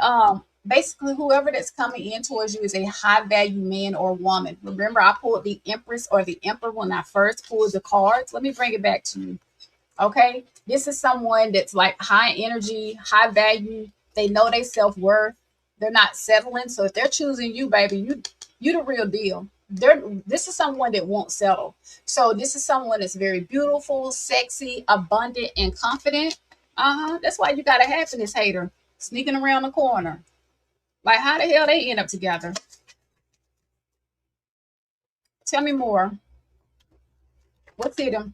basically whoever that's coming in towards you is a high value man or woman. Remember, I pulled the Empress or the Emperor when I first pulled the cards. Let me bring it back to you. Okay. This is someone that's like high energy, high value. They know their self-worth. They're not settling. So if they're choosing you, baby, you the real deal. This is someone that won't settle. So this is someone that's very beautiful, sexy, abundant, and confident. That's why you got a happiness hater sneaking around the corner. Like, how the hell they end up together? Tell me more. What's in them?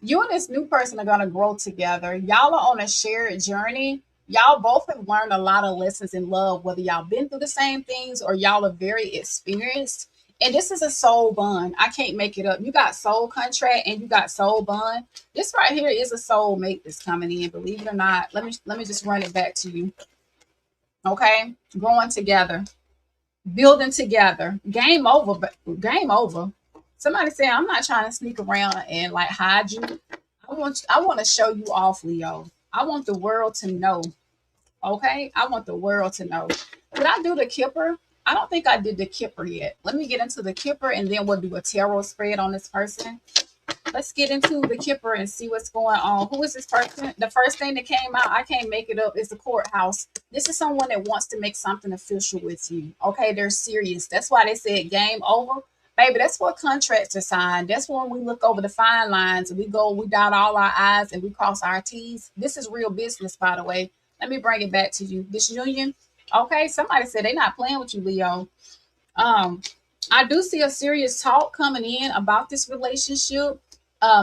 You and this new person are gonna grow together. Y'all are on a shared journey. Y'all both have learned a lot of lessons in love, whether y'all been through the same things or y'all are very experienced. And this is a soul bond. I can't make it up. You got soul contract and you got soul bond. This right here is a soul mate that's coming in. Believe it or not. Let me just run it back to you. Okay, growing together, building together. Game over, but game over. Somebody say I'm not trying to sneak around and like hide you. I want to show you off, Leo. I want the world to know. Okay, I want the world to know. Did I do the Kipper? I don't think I did the Kipper yet. Let me get into the Kipper and then we'll do a tarot spread on this person. Let's get into the Kipper and see what's going on. Who is this person? The first thing that came out, I can't make it up, is the courthouse. This is someone that wants to make something official with you. Okay, they're serious. That's why they said game over. Baby, that's what contracts are signed. That's when we look over the fine lines and we dot all our I's and we cross our T's. This is real business, by the way. Let me bring it back to you. This union, okay, somebody said they're not playing with you, Leo. Um, I do see a serious talk coming in about this relationship.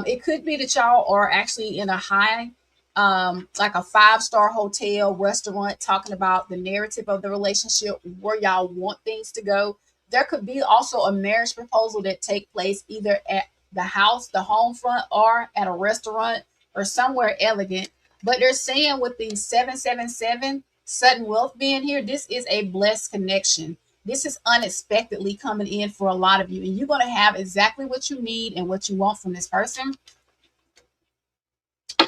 It could be that y'all are actually in a high, like a five-star hotel restaurant, talking about the narrative of the relationship, where y'all want things to go. There could be also a marriage proposal that take place either at the house, the home front, or at a restaurant or somewhere elegant. But they're saying with the 777 sudden wealth being here, this is a blessed connection. This is unexpectedly coming in for a lot of you, and you're going to have exactly what you need and what you want from this person.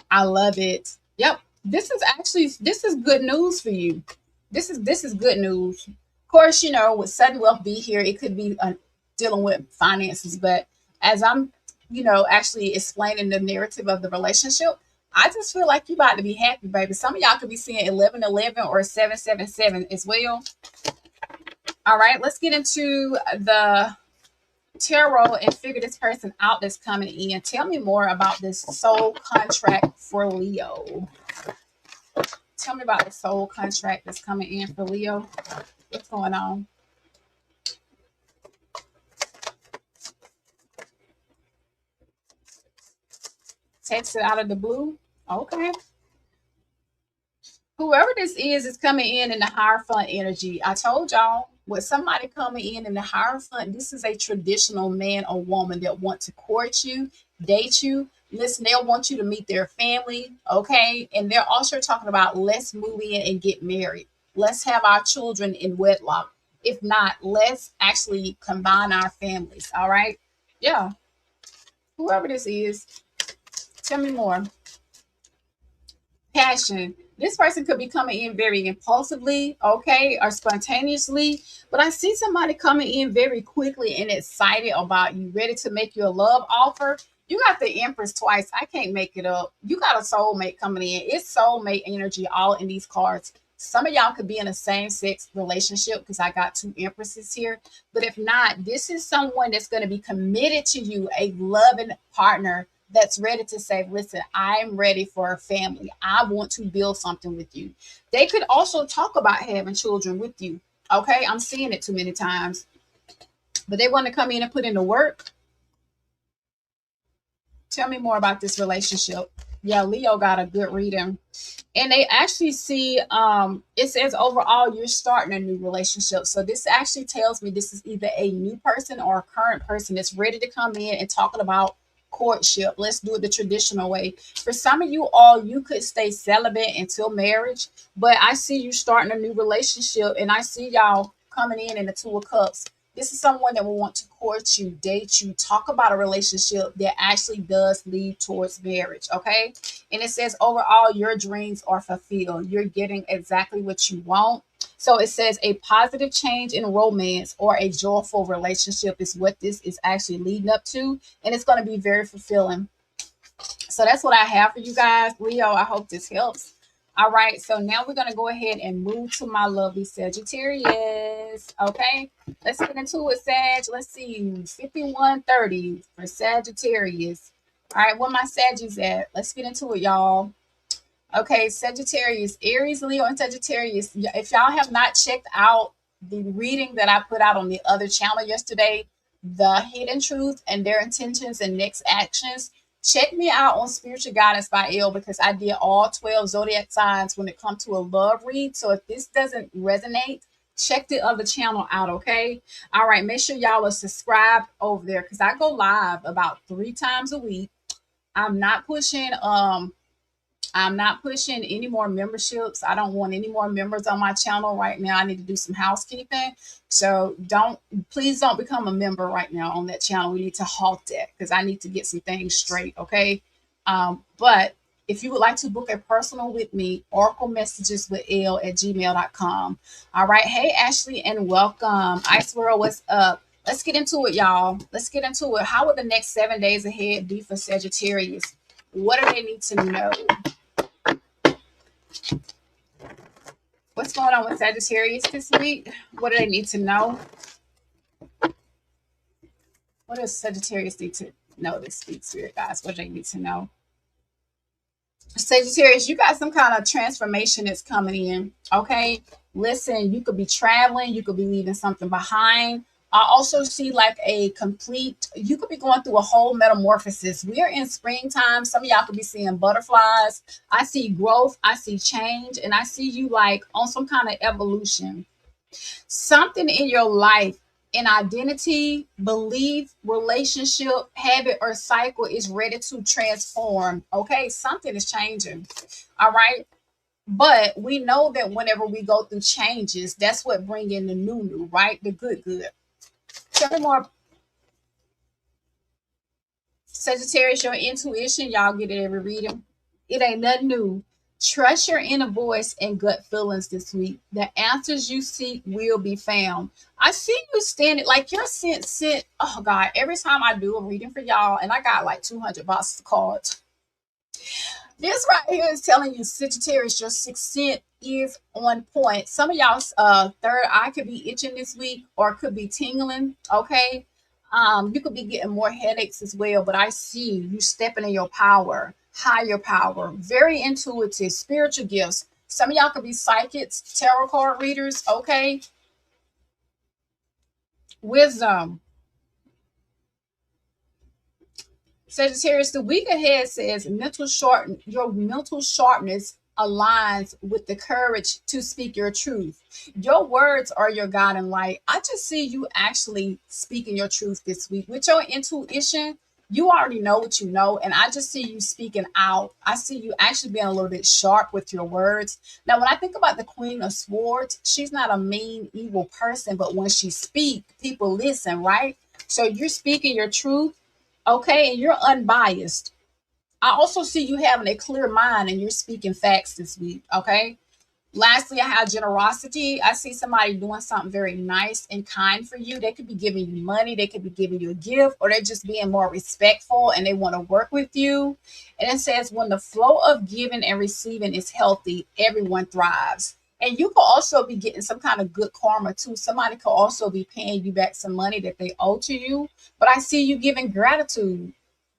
I love it. Yep. This is good news for you. This is good news. Of course, with sudden wealth be here, it could be dealing with finances, but as I'm, actually explaining the narrative of the relationship, I just feel like you about to be happy, baby. Some of y'all could be seeing 1111 or 777 as well. All right, let's get into the tarot and figure this person out that's coming in. Tell me more about this soul contract for Leo. Tell me about the soul contract that's coming in for Leo. What's going on? Text it out of the blue. Okay. Whoever this is coming in the Hierophant energy. I told y'all, with somebody coming in the Hierophant, this is a traditional man or woman that want to court you, date you. Listen, they'll want you to meet their family, okay? And they're also talking about let's move in and get married. Let's have our children in wedlock. If not, let's actually combine our families, all right? Yeah, whoever this is, tell me more. Passion. This person could be coming in very impulsively, okay, or spontaneously. But I see somebody coming in very quickly and excited about you, ready to make you a love offer. You got the Empress twice. I can't make it up. You got a soulmate coming in. It's soulmate energy all in these cards. Some of y'all could be in a same sex relationship because I got two Empresses here. But if not, this is someone that's going to be committed to you, a loving partner that's ready to say, listen, I'm ready for a family. I want to build something with you. They could also talk about having children with you. Okay, I'm seeing it too many times, but they want to come in and put in the work. Tell me more about this relationship. Yeah, Leo got a good reading. And they actually see it says overall you're starting a new relationship. So this actually tells me this is either a new person or a current person that's ready to come in and talking about courtship. Let's do it the traditional way. For some of you all, you could stay celibate until marriage, but I see you starting a new relationship, and I see y'all coming in the Two of Cups. This is someone that will want to court you, date you, talk about a relationship that actually does lead towards marriage. Okay. And it says overall, your dreams are fulfilled. You're getting exactly what you want. So it says a positive change in romance or a joyful relationship is what this is actually leading up to. And it's going to be very fulfilling. So that's what I have for you guys. Leo, I hope this helps. All right, so now we're going to go ahead and move to my lovely Sagittarius. Okay, let's get into it, Sag. Let's see, 5130 for Sagittarius. All right, where my Saggies at? Let's get into it, y'all. Okay, Sagittarius, Aries, Leo, and Sagittarius. If y'all have not checked out the reading that I put out on the other channel yesterday, The Hidden Truth and Their Intentions and Next Actions, check me out on Spiritual Guidance by Elle, because I did all 12 zodiac signs when it comes to a love read. So if this doesn't resonate, check the other channel out, okay? All right, make sure y'all are subscribed over there, because I go live about 3 times a week. I'm not pushing I'm not pushing any more memberships. I don't want any more members on my channel right now. I need to do some housekeeping. So please don't become a member right now on that channel. We need to halt that, because I need to get some things straight. Okay. But if you would like to book a personal with me, Oracle Messages with Elle at gmail.com. All right. Hey, Ashley, and welcome. Ice World, what's up? Let's get into it, y'all. Let's get into it. How will the next 7 days ahead be for Sagittarius? What do they need to know? What's going on with Sagittarius this week? What do they need to know? What does Sagittarius need to know this week, Spirit guys? What do they need to know? Sagittarius, you got some kind of transformation that's coming in. Okay. Listen, you could be traveling, you could be leaving something behind. I also see like you could be going through a whole metamorphosis. We are in springtime. Some of y'all could be seeing butterflies. I see growth, I see change, and I see you like on some kind of evolution. Something in your life, an identity, belief, relationship, habit, or cycle is ready to transform. Okay, something is changing. All right. But we know that whenever we go through changes, that's what bring in the new, right? The good. Tell me more. Sagittarius, your intuition, y'all get it every reading. It ain't nothing new. Trust your inner voice and gut feelings this week. The answers you seek will be found. I see you standing like you're sent. Oh God, every time I do a reading for y'all, and I got like 200 boxes of cards. This right here is telling you, Sagittarius, your sixth sense is on point. Some of y'all's third eye could be itching this week, or could be tingling. Okay. You could be getting more headaches as well, but I see you stepping in your power, higher power, very intuitive, spiritual gifts. Some of y'all could be psychics, tarot card readers, okay? Wisdom. Sagittarius, the week ahead says your mental sharpness aligns with the courage to speak your truth. Your words are your guiding light. I just see you actually speaking your truth this week. With your intuition, you already know what you know, and I just see you speaking out. I see you actually being a little bit sharp with your words. Now, when I think about the Queen of Swords, she's not a mean, evil person, but when she speaks, people listen, right? So you're speaking your truth. Okay, and you're unbiased. I also see you having a clear mind and you're speaking facts this week. Okay. Lastly, I have generosity. I see somebody doing something very nice and kind for you. They could be giving you money, they could be giving you a gift, or they're just being more respectful and they want to work with you. And it says, when the flow of giving and receiving is healthy, everyone thrives. And you could also be getting some kind of good karma too. Somebody could also be paying you back some money that they owe to you. But I see you giving gratitude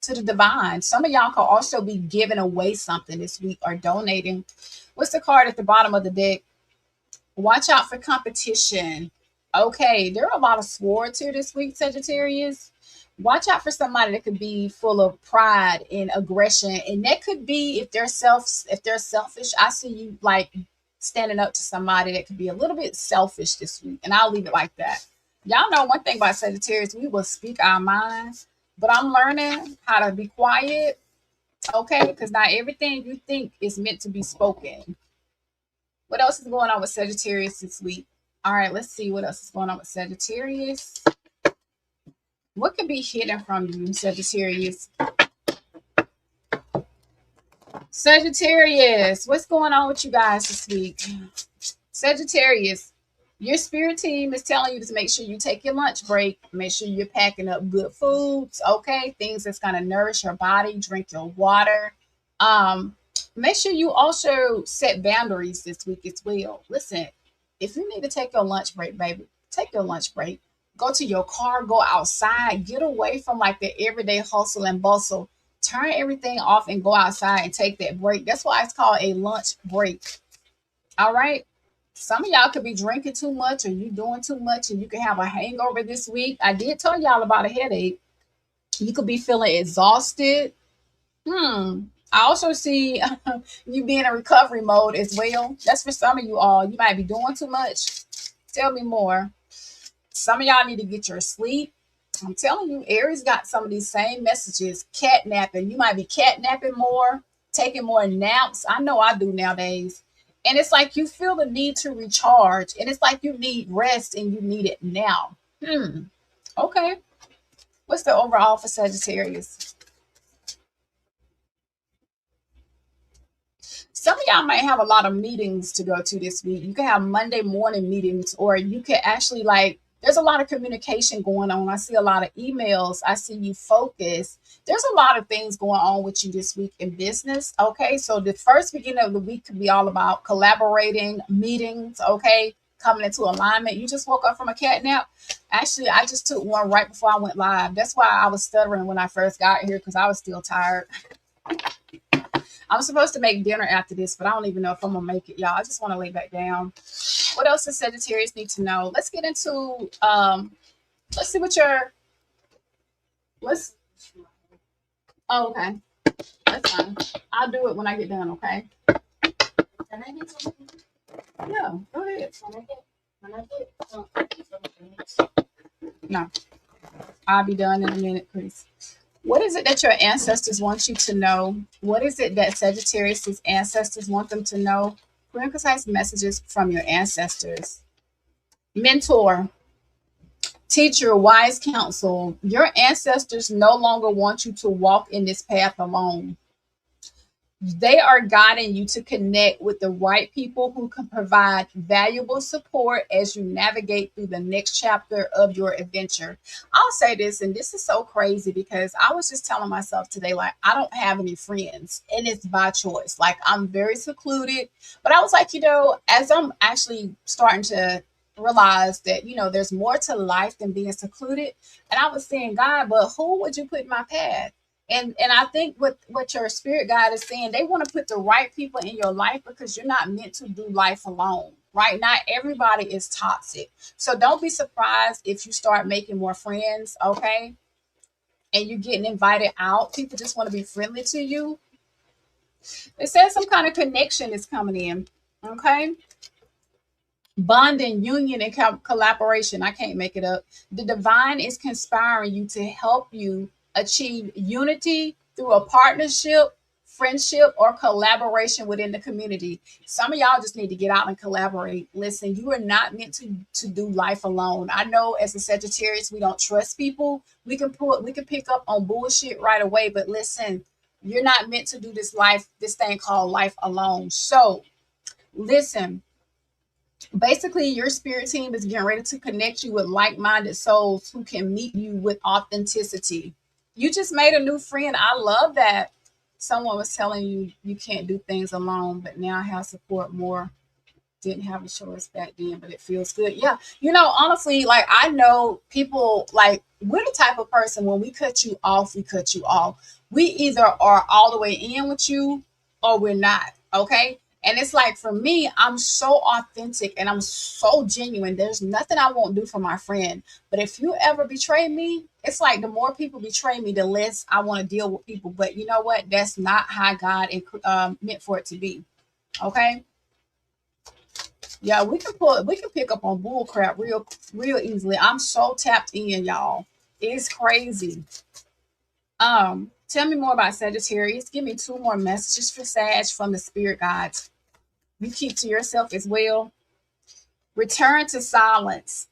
to the divine. Some of y'all could also be giving away something this week or donating. What's the card at the bottom of the deck? Watch out for competition. Okay, there are a lot of swords here this week, Sagittarius. Watch out for somebody that could be full of pride and aggression, and that could be if they're selfish. I see you like standing up to somebody that could be a little bit selfish this week, and I'll leave it like that. Y'all know one thing about Sagittarius, we will speak our minds, but I'm learning how to be quiet, okay? Because not everything you think is meant to be spoken. What else is going on with Sagittarius this week? All right, let's see what else is going on with Sagittarius. What could be hidden from you, Sagittarius? Sagittarius, what's going on with you guys this week? Sagittarius, your spirit team is telling you to make sure you take your lunch break. Make sure you're packing up good foods, okay? Things that's going to nourish your body. Drink your water. Um, Make sure you also set boundaries this week as well. Listen, if you need to take your lunch break, baby, take your lunch break. Go to your car, go outside, get away from like the everyday hustle and bustle. Turn everything off and go outside and take that break. That's why it's called a lunch break. All right. Some of y'all could be drinking too much or you doing too much and you can have a hangover this week. I did tell y'all about a headache. You could be feeling exhausted. I also see you being in recovery mode as well. That's for some of you all. You might be doing too much. Tell me more. Some of y'all need to get your sleep. I'm telling you, Aries got some of these same messages. Catnapping. You might be catnapping more, taking more naps. I know I do nowadays. And it's like you feel the need to recharge. And it's like you need rest and you need it now. Okay. What's the overall for Sagittarius? Some of y'all might have a lot of meetings to go to this week. You can have Monday morning meetings, or you could actually like, there's a lot of communication going on. I see a lot of emails. I see you focus. There's a lot of things going on with you this week in business. Okay. So the first beginning of the week could be all about collaborating, meetings. Okay. Coming into alignment. You just woke up from a cat nap. Actually, I just took one right before I went live. That's why I was stuttering when I first got here because I was still tired. I'm supposed to make dinner after this, but I don't even know if I'm gonna make it, y'all. I just want to lay back down. What else does Sagittarius need to know? Let's get into let's see what your let's oh okay. That's fine. I'll do it when I get done, okay? Can I get something? Yeah, go ahead. No. I'll be done in a minute, Chris. What is it that your ancestors want you to know? What is it that Sagittarius' ancestors want them to know? Clear and concise messages from your ancestors. Mentor, teacher, wise counsel. Your ancestors no longer want you to walk in this path alone. They are guiding you to connect with the right people who can provide valuable support as you navigate through the next chapter of your adventure. I'll say this, and this is so crazy because I was just telling myself today, like, I don't have any friends, and it's by choice. Like, I'm very secluded, but I was like, as I'm actually starting to realize that, there's more to life than being secluded. And I was saying, God, but who would you put in my path? And I think what your spirit guide is saying, they want to put the right people in your life because you're not meant to do life alone, right? Not everybody is toxic. So don't be surprised if you start making more friends, okay? And you're getting invited out. People just want to be friendly to you. It says some kind of connection is coming in, okay? Bonding, union, and collaboration. I can't make it up. The divine is conspiring you to help you achieve unity through a partnership, friendship, or collaboration within the community. Some of y'all just need to get out and collaborate. Listen, you are not meant to do life alone. I know as a Sagittarius, we don't trust people. We can pick up on bullshit right away, but listen, you're not meant to do this thing called life alone. So listen, basically your spirit team is getting ready to connect you with like-minded souls who can meet you with authenticity. You just made a new friend. I love that. Someone was telling you you can't do things alone, but now I have support more. Didn't have a choice back then, but it feels good. Yeah. Honestly, like I know people like we're the type of person when we cut you off, we cut you off. We either are all the way in with you or we're not. Okay. And it's like for me, I'm so authentic and I'm so genuine. There's nothing I won't do for my friend. But if you ever betray me, it's like the more people betray me, the less I want to deal with people. But you know what? That's not how God meant for it to be. Okay. Yeah, we can pick up on bull crap real easily. I'm so tapped in, y'all. It's crazy. Tell me more about Sagittarius. Give me two more messages for Sag from the spirit guides. You keep to yourself as well. Return to silence.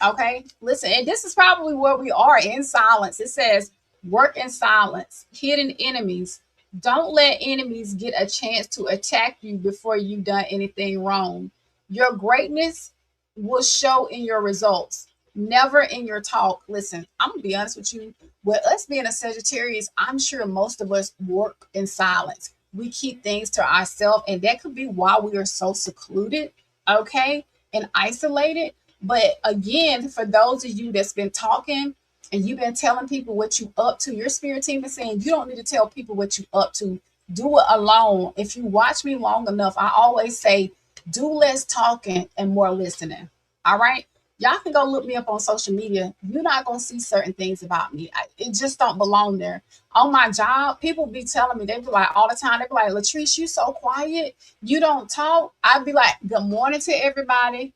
Okay, listen, and this is probably where we are in silence. It says, work in silence, hidden enemies. Don't let enemies get a chance to attack you before you've done anything wrong. Your greatness will show in your results, never in your talk. Listen, I'm gonna be honest with you. With us being a Sagittarius, I'm sure most of us work in silence. We keep things to ourselves, and that could be why we are so secluded, okay, and isolated. But again, for those of you that's been talking and you've been telling people what you up to, your spirit team is saying you don't need to tell people what you up to. Do it alone. If you watch me long enough, I always say do less talking and more listening. All right. Y'all can go look me up on social media. You're not gonna see certain things about me. It just don't belong there. On my job, people be telling me, they be like all the time, they be like, Latrice, you so quiet. You don't talk. I'd be like, good morning to everybody.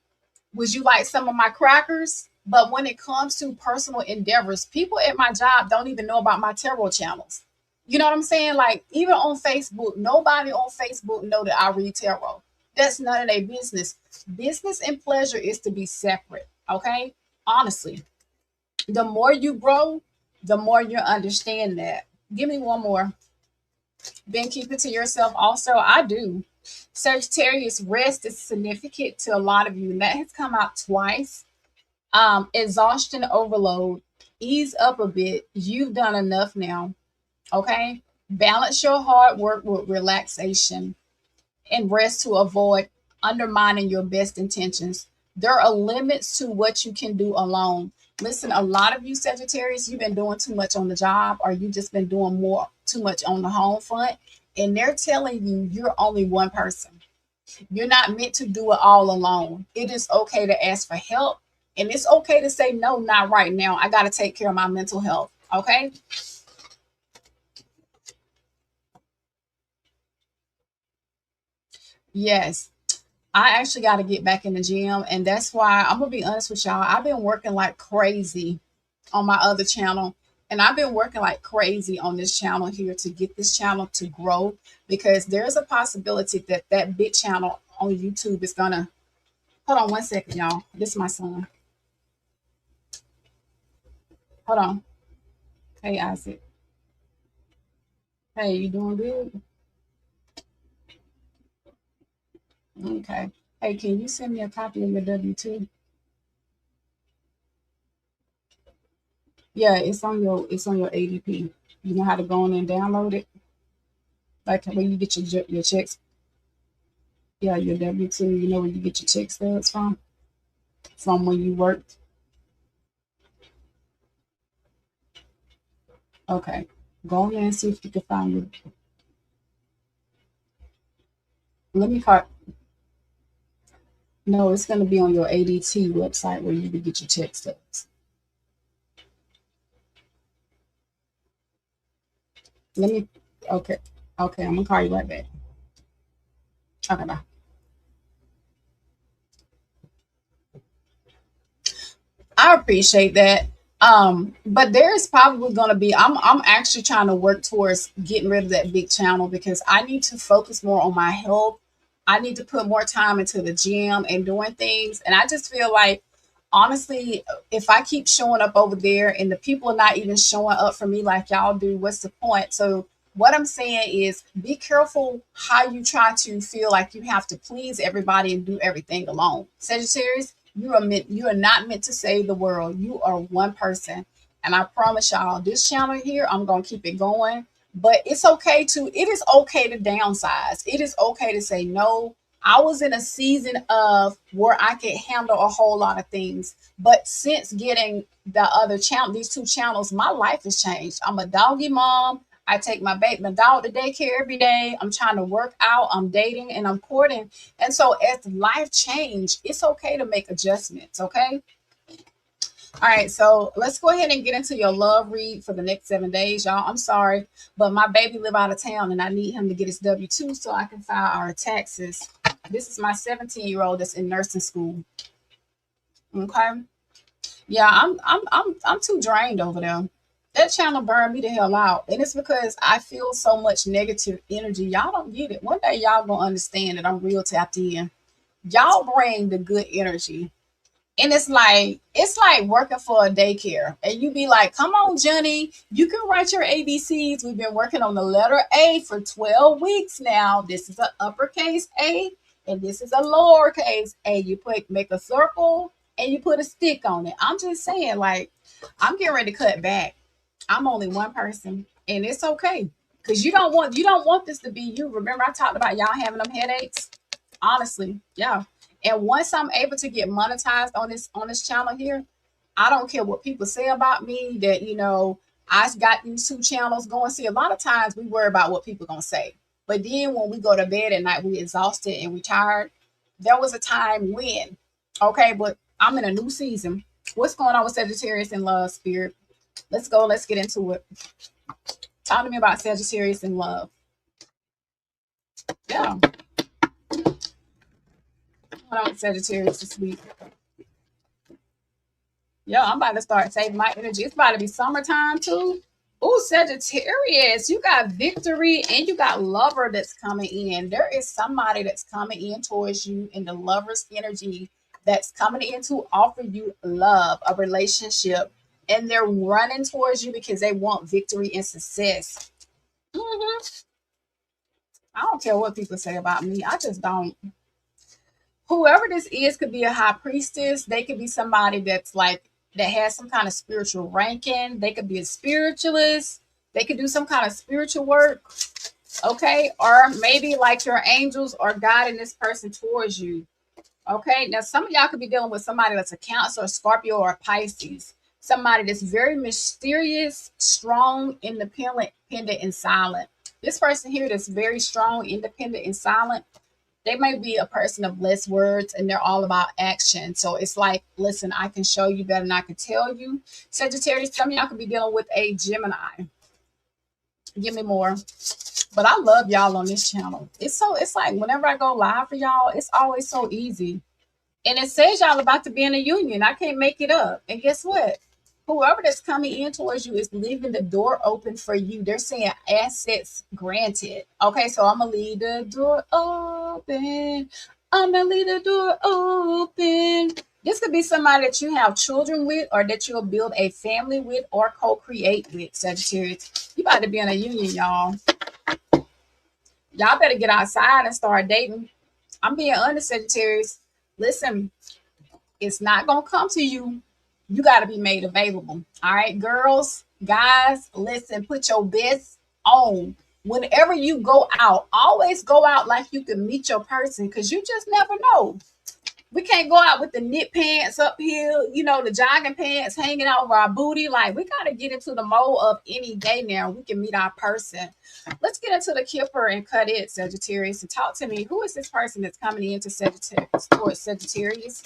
Would you like some of my crackers? But when it comes to personal endeavors, people at my job don't even know about my tarot channels. You know what I'm saying? Like even on Facebook, nobody on Facebook know that I read tarot. That's none of their business. Business and pleasure is to be separate. Okay. Honestly, the more you grow, the more you understand that. Give me one more. Then keep it to yourself. Also, I do. Sagittarius, rest is significant to a lot of you, and that has come out twice. Exhaustion overload, ease up a bit. You've done enough now. Okay. Balance your hard work with relaxation and rest to avoid undermining your best intentions. There are limits to what you can do alone. Listen, a lot of you Sagittarius, you've been doing too much on the job, or you just been doing more too much on the home front, and they're telling you you're only one person. You're not meant to do it all alone. It is okay to ask for help, and it's okay to say no, not right now. I got to take care of my mental health. Okay. Yes. I actually got to get back in the gym, and that's why I'm gonna be honest with y'all. I've been working like crazy on my other channel, and I've been working like crazy on this channel here to get this channel to grow, because there's a possibility that that big channel on YouTube is gonna. Hold on one second, y'all. This is my son. Hold on. Hey, Isaac. Hey, you doing good? Okay. Hey, can you send me a copy of your W-2? Yeah, it's on your ADP. You know how to go in and download it, like when you get your checks. Yeah, your W-2. You know where you get your check stubs from when you worked. Okay, go in there and see if you can find it. Let me call. No, it's going to be on your ADT website where you can get your check stubs. Let me. Okay, okay, I'm gonna call you right back. Okay, bye. I appreciate that. But there's probably gonna be I'm actually trying to work towards getting rid of that big channel because I need to focus more on my health. I need to put more time into the gym and doing things. And I just feel like honestly, if I keep showing up over there and the people are not even showing up for me like y'all do, what's the point? So what I'm saying is be careful how you try to feel like you have to please everybody and do everything alone. Sagittarius, you are not meant to save the world. You are one person. And I promise y'all, this channel here, I'm gonna keep it going. But it is okay to downsize. It is okay to say no. I was in a season of where I could handle a whole lot of things. But since getting the other channel, these two channels, my life has changed. I'm a doggy mom. I take my dog to daycare every day. I'm trying to work out. I'm dating and I'm courting. And so as life change, it's okay to make adjustments. Okay. All right, so let's go ahead and get into your love read for the next 7 days, y'all. I'm sorry, but my baby live out of town, and I need him to get his W-2 so I can file our taxes. This is my 17-year-old that's in nursing school. Okay, yeah, I'm too drained over there. That channel burned me the hell out, and it's because I feel so much negative energy. Y'all don't get it. One day y'all gonna understand that I'm real tapped in. Y'all bring the good energy. And it's like working for a daycare. And you be like, come on, Johnny, you can write your ABCs. We've been working on the letter A for 12 weeks now. This is an uppercase A and this is a lowercase A. You make a circle and you put a stick on it. I'm just saying, like, I'm getting ready to cut back. I'm only one person, and it's okay. Because you don't want this to be you. Remember, I talked about y'all having them headaches? Honestly, yeah. And once I'm able to get monetized on this channel here, I don't care what people say about me. That I got these two channels going. See, a lot of times we worry about what people gonna say, but then when we go to bed at night, we exhausted and we tired. There was a time when, okay, but I'm in a new season. What's going on with Sagittarius in love, spirit? Let's go. Let's get into it. Talk to me about Sagittarius in love. Yeah, what on Sagittarius this week? Yeah, I'm about to start saving my energy. It's about to be summertime too. Oh, Sagittarius, you got victory and you got lover that's coming in. There is somebody that's coming in towards you in the lover's energy that's coming in to offer you love, a relationship, and they're running towards you because they want victory and success. Mhm. I don't care what people say about me. I just don't. Whoever this is could be a high priestess. They could be somebody that's like that has some kind of spiritual ranking. They could be a spiritualist. They could do some kind of spiritual work. Okay. Or maybe like your angels are guiding this person towards you. Okay. Now, some of y'all could be dealing with somebody that's a Cancer, a Scorpio, or a Pisces. Somebody that's very mysterious, strong, independent, and silent. This person here that's very strong, independent, and silent, they might be a person of less words and they're all about action. So it's like, listen, I can show you better than I can tell you. Sagittarius, some of y'all could be dealing with a Gemini. Give me more. But I love y'all on this channel. It's like whenever I go live for y'all, it's always so easy. And it says y'all about to be in a union. I can't make it up. And guess what? Whoever that's coming in towards you is leaving the door open for you. They're saying assets granted. Okay, so I'm gonna leave the door open. I'm gonna leave the door open. This could be somebody that you have children with, or that you'll build a family with, or co-create with. Sagittarius, you about to be in a union, y'all. Y'all better get outside and start dating. I'm being honest, Sagittarius. Listen, it's not gonna come to you. You got to be made available. All right, girls, guys, listen, put your best on. Whenever you go out, always go out like you can meet your person, because you just never know. We can't go out with the knit pants up here, the jogging pants hanging out over our booty. Like, we got to get into the mode of any day now. We can meet our person. Let's get into the Kipper and cut it, Sagittarius, and talk to me. Who is this person that's coming into Sagittarius, towards Sagittarius?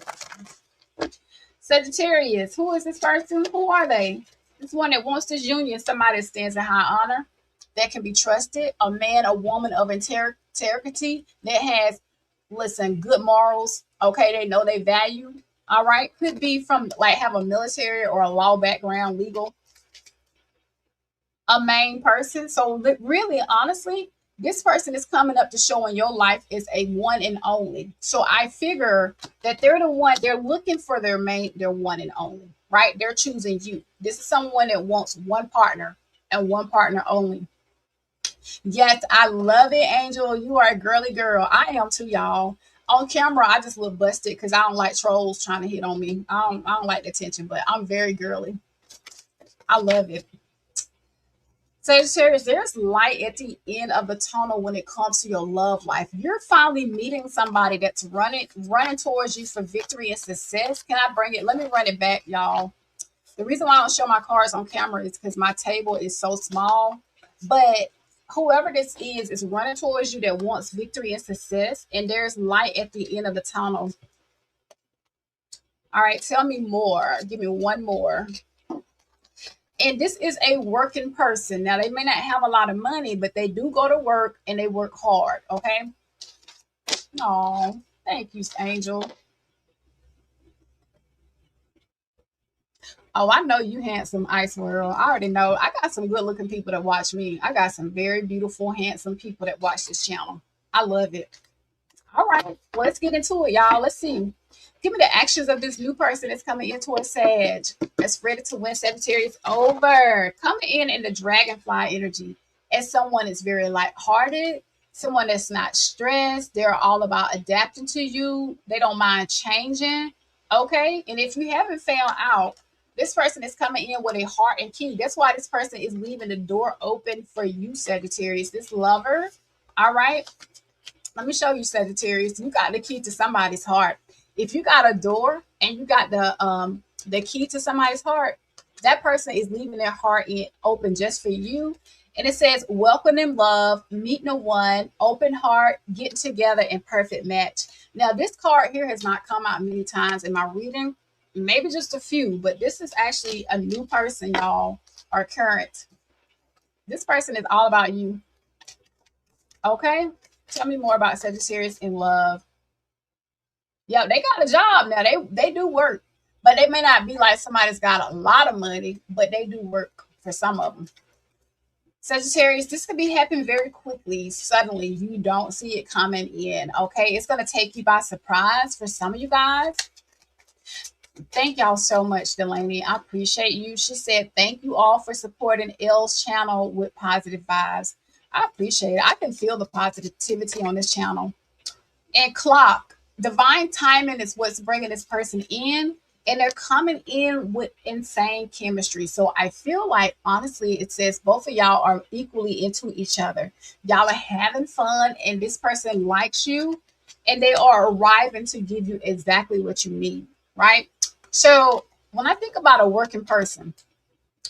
Sagittarius, who is this person? Who are they? This one that wants this union, somebody that stands in high honor, that can be trusted, a man, a woman of integrity, that has, listen, good morals. Okay, they know they value. All right, could be from like have a military or a law background, legal, a main person. So really, honestly, this person is coming up to show in your life is a one and only. So I figure that they're the one, they're looking for their one and only, right? They're choosing you. This is someone that wants one partner and one partner only. Yes, I love it, Angel. You are a girly girl. I am too, y'all. On camera, I just look busted because I don't like trolls trying to hit on me. I don't like the attention, but I'm very girly. I love it. Sagittarius, there's light at the end of the tunnel when it comes to your love life. You're finally meeting somebody that's running towards you for victory and success. Can I bring it? Let me run it back, y'all. The reason why I don't show my cards on camera is because my table is so small. But whoever this is running towards you that wants victory and success, and there's light at the end of the tunnel. All right, tell me more. Give me one more. And this is a working person. Now, they may not have a lot of money, but they do go to work and they work hard. Okay. Oh, thank you, Angel. Oh, I know you handsome, Ice World. I already know. I got some good looking people that watch me. I got some very beautiful, handsome people that watch this channel. I love it. All right. Well, let's get into it, y'all. Let's see. Give me the actions of this new person that's coming into a Sag. That's ready to win Sagittarius over. Coming in the dragonfly energy. As someone is very lighthearted, someone that's not stressed. They're all about adapting to you. They don't mind changing. Okay. And if you haven't found out, this person is coming in with a heart and key. That's why this person is leaving the door open for you, Sagittarius. This lover. All right. Let me show you, Sagittarius. You got the key to somebody's heart. If you got a door and you got the key to somebody's heart, that person is leaving their heart open just for you. And it says, welcome in love, meeting a one, open heart, getting together, and perfect match. Now, this card here has not come out many times in my reading, maybe just a few, but this is actually a new person, y'all, or current. This person is all about you. Okay? Tell me more about Sagittarius in love. Yeah, they got a job now. They do work, but they may not be like somebody that's got a lot of money, but they do work for some of them. Sagittarius, this could be happening very quickly. Suddenly, you don't see it coming in. Okay, it's gonna take you by surprise for some of you guys. Thank y'all so much, Delaney. I appreciate you. She said, thank you all for supporting L's channel with positive vibes. I appreciate it. I can feel the positivity on this channel. And clock, divine timing is what's bringing this person in, and they're coming in with insane chemistry. So I feel like, honestly, it says both of y'all are equally into each other. Y'all are having fun, and this person likes you, and they are arriving to give you exactly what you need, right? So when I think about a working person,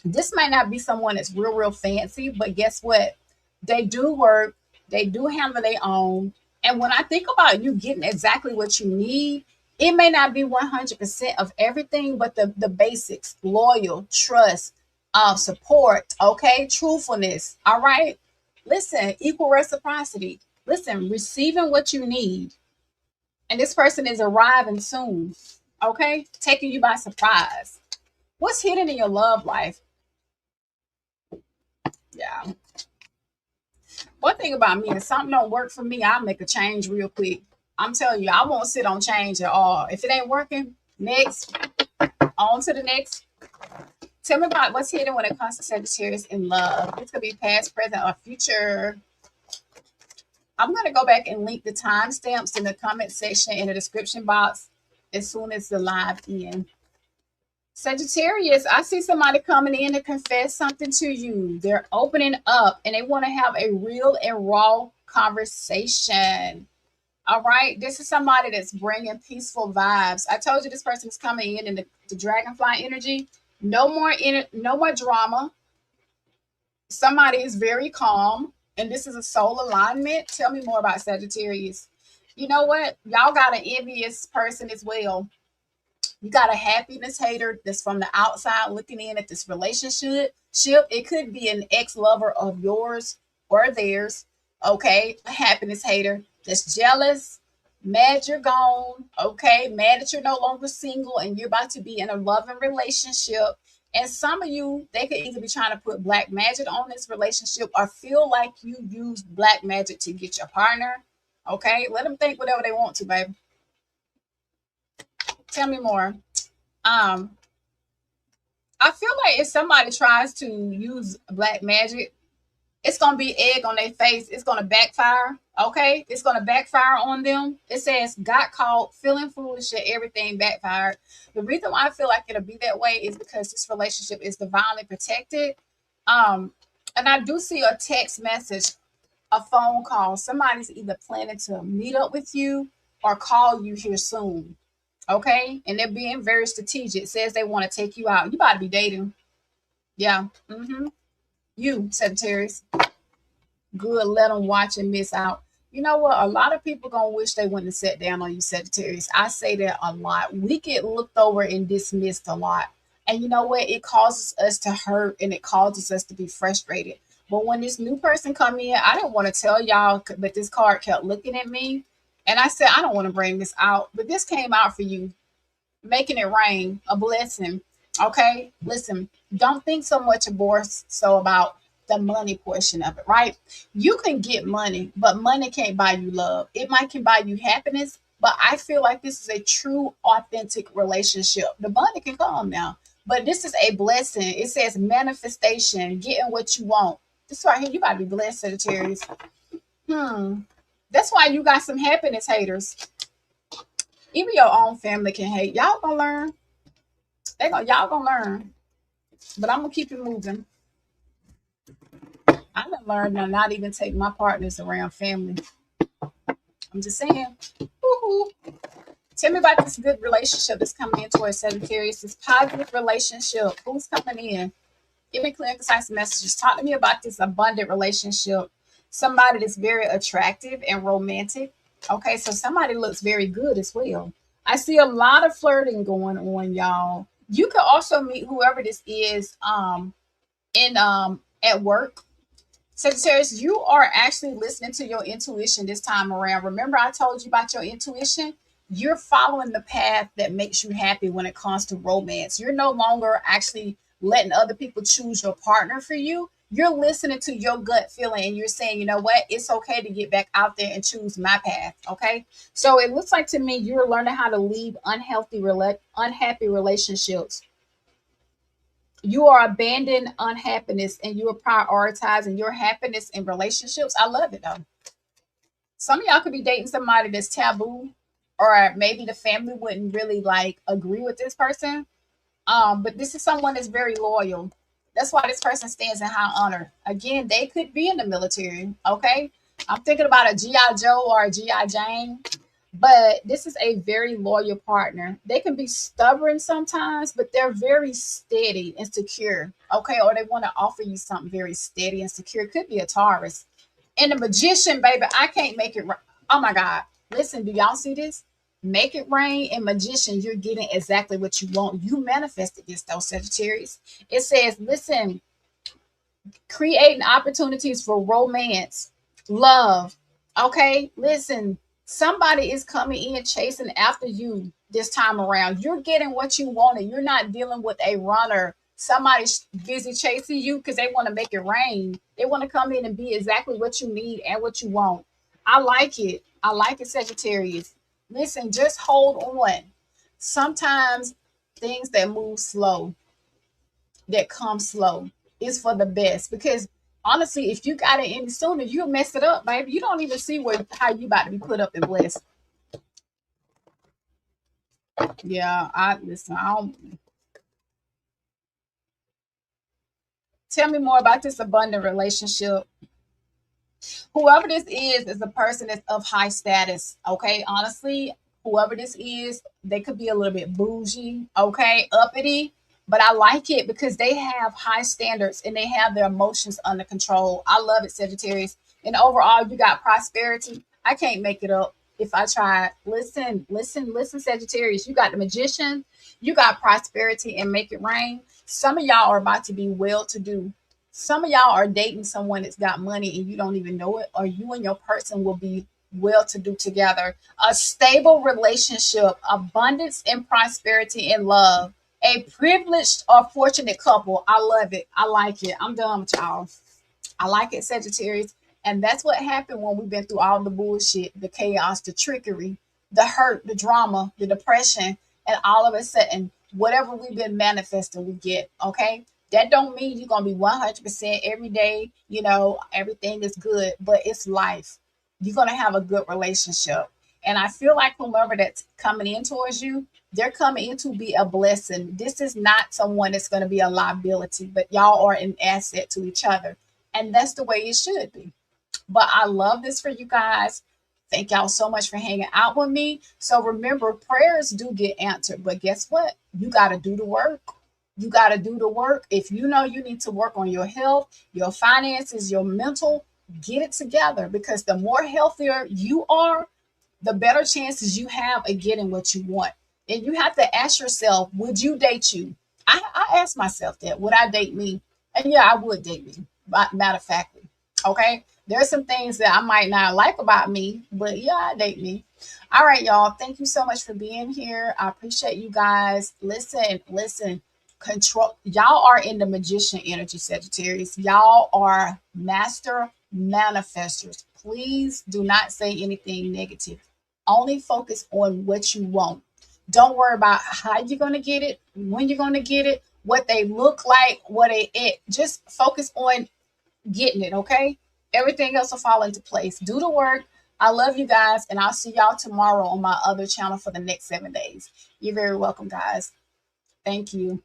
this might not be someone that's real fancy, but guess what? They do work, they do handle their own. And when I think about you getting exactly what you need, it may not be 100% of everything, but the basics: loyal, trust, support, okay, truthfulness. All right. Listen, equal reciprocity. Listen, receiving what you need. And this person is arriving soon, okay, taking you by surprise. What's hidden in your love life? Yeah. One thing about me, if something don't work for me, I'll make a change real quick. I'm telling you, I won't sit on change at all. If it ain't working, next, on to the next. Tell me about what's hidden when it comes to Sagittarius in love. This could be past, present, or future. I'm going to go back and link the timestamps in the comment section in the description box as soon as the live ends. Sagittarius, I see somebody coming in to confess something to you. They're opening up and they want to have a real and raw conversation. All right. This is somebody that's bringing peaceful vibes. I told you this person is coming in the dragonfly energy. No more drama. Somebody is very calm, and this is a soul alignment. Tell me more about Sagittarius. You know what? Y'all got an envious person as well. You got a happiness hater that's from the outside looking in at this relationship. It could be an ex-lover of yours or theirs. Okay, a happiness hater that's jealous, mad you're gone. Okay, mad that you're no longer single and you're about to be in a loving relationship. And some of you, they could either be trying to put black magic on this relationship or feel like you use black magic to get your partner. Okay, let them think whatever they want to, baby. Tell me more. Um, I feel like if somebody tries to use black magic, it's gonna be egg on their face. It's gonna backfire. Okay, it's gonna backfire on them. It says got caught feeling foolish and everything backfired. The reason why I feel like it'll be that way is because this relationship is divinely protected. Um, And I do see a text message, a phone call. Somebody's either planning to meet up with you or call you here soon. Okay. And they're being very strategic. It says they want to take you out. You about to be dating. Yeah. You, Sagittarius. Good. Let them watch and miss out. You know what? A lot of people gonna wish they wouldn't have sat down on you, Sagittarius. I say that a lot. We get looked over and dismissed a lot. And you know what? It causes us to hurt and it causes us to be frustrated. But when this new person come in, I didn't want to tell y'all, but this card kept looking at me. And I said, I don't want to bring this out, but this came out for you, making it rain, a blessing. Okay, listen, don't think so much so about the money portion of it, right? You can get money, but money can't buy you love. It might can buy you happiness, but I feel like this is a true, authentic relationship. The money can come now, but this is a blessing. It says manifestation, getting what you want. This right here, you gotta be blessed, Sagittarius. Hmm. That's why you got some happiness haters. Even your own family can hate. Y'all gonna learn. Y'all gonna learn. But I'm gonna keep it moving. I done learned to not even take my partners around family. I'm just saying. Woo-hoo. Tell me about this good relationship that's coming in towards Sagittarius. This positive relationship. Who's coming in? Give me clear and concise messages. Talk to me about this abundant relationship. Somebody that's very attractive and romantic. Okay, so somebody looks very good as well. I see a lot of flirting going on, y'all. You could also meet whoever this is in at work. Sagittarius, you are actually listening to your intuition this time around. Remember, I told you about your intuition? You're following the path that makes you happy when it comes to romance. You're no longer actually letting other people choose your partner for you. You're listening to your gut feeling and you're saying, you know what? It's okay to get back out there and choose my path. Okay. So it looks like to me you're learning how to leave unhappy relationships. You are abandoning unhappiness and you are prioritizing your happiness in relationships. I love it though. Some of y'all could be dating somebody that's taboo, or maybe the family wouldn't really like agree with this person. But this is someone that's very loyal. That's why this person stands in high honor. Again, they could be in the military. Okay. I'm thinking about a G.I. Joe or a G.I. Jane. But this is a very loyal partner. They can be stubborn sometimes, but they're very steady and secure. Okay. Or they want to offer you something very steady and secure. It could be a Taurus. And the magician, baby, I can't make it. Oh my God. Listen, do y'all see this? Make it rain and magician, you're getting exactly what you want. You manifested this, though, Sagittarius. It says, listen, creating opportunities for romance, love. Okay, listen, somebody is coming in chasing after you this time around. You're getting what you wanted. You're not dealing with a runner. Somebody's busy chasing you because they want to make it rain. They want to come in and be exactly what you need and what you want. I like it. I like it, Sagittarius. Listen, just hold on. Sometimes things that move slow, that come slow, is for the best. Because honestly, if you got it any sooner, you'll mess it up, baby. You don't even see where how you about to be put up and blessed. Yeah, I listen. I don't tell me more about this abundant relationship. Whoever this is a person that's of high status. Okay, honestly, whoever this is, they could be a little bit bougie, okay, uppity, but I like it because they have high standards and they have their emotions under control. I love it, Sagittarius. And overall, you got prosperity. I can't make it up if I try. Listen, listen, listen, Sagittarius. You got the magician, you got prosperity and make it rain. Some of y'all are about to be well to do. Some of y'all are dating someone that's got money and you don't even know it, or you and your person will be well to do together. A stable relationship, abundance and prosperity and love. A privileged or fortunate couple. I love it. I like it. I'm done with y'all. I like it, Sagittarius. And that's what happened when we've been through all the bullshit, the chaos, the trickery, the hurt, the drama, the depression, and all of a sudden, whatever we've been manifesting, we get. Okay. That don't mean you're gonna be 100% every day, everything is good, but it's life. You're gonna have a good relationship. And I feel like whomever that's coming in towards you, they're coming in to be a blessing. This is not someone that's going to be a liability, but y'all are an asset to each other. And that's the way it should be. But I love this for you guys. Thank y'all so much for hanging out with me. So remember, prayers do get answered, but guess what? You got to do the work. You got to do the work. If you know you need to work on your health, your finances, your mental, get it together, because the more healthier you are, the better chances you have of getting what you want. And you have to ask yourself, would you date you? I asked myself that. Would I date me? And yeah, I would date me. Matter of factly. Okay. There's some things that I might not like about me, but yeah, I date me. All right, y'all. Thank you so much for being here. I appreciate you guys. Listen. Control. Y'all are in the magician energy, Sagittarius. Y'all are master manifestors. Please do not say anything negative. Only focus on what you want. Don't worry about how you're going to get it, when you're going to get it, what they look like, just focus on getting it, okay? Everything else will fall into place. Do the work. I love you guys, and I'll see y'all tomorrow on my other channel for the next 7 days. You're very welcome, guys. Thank you.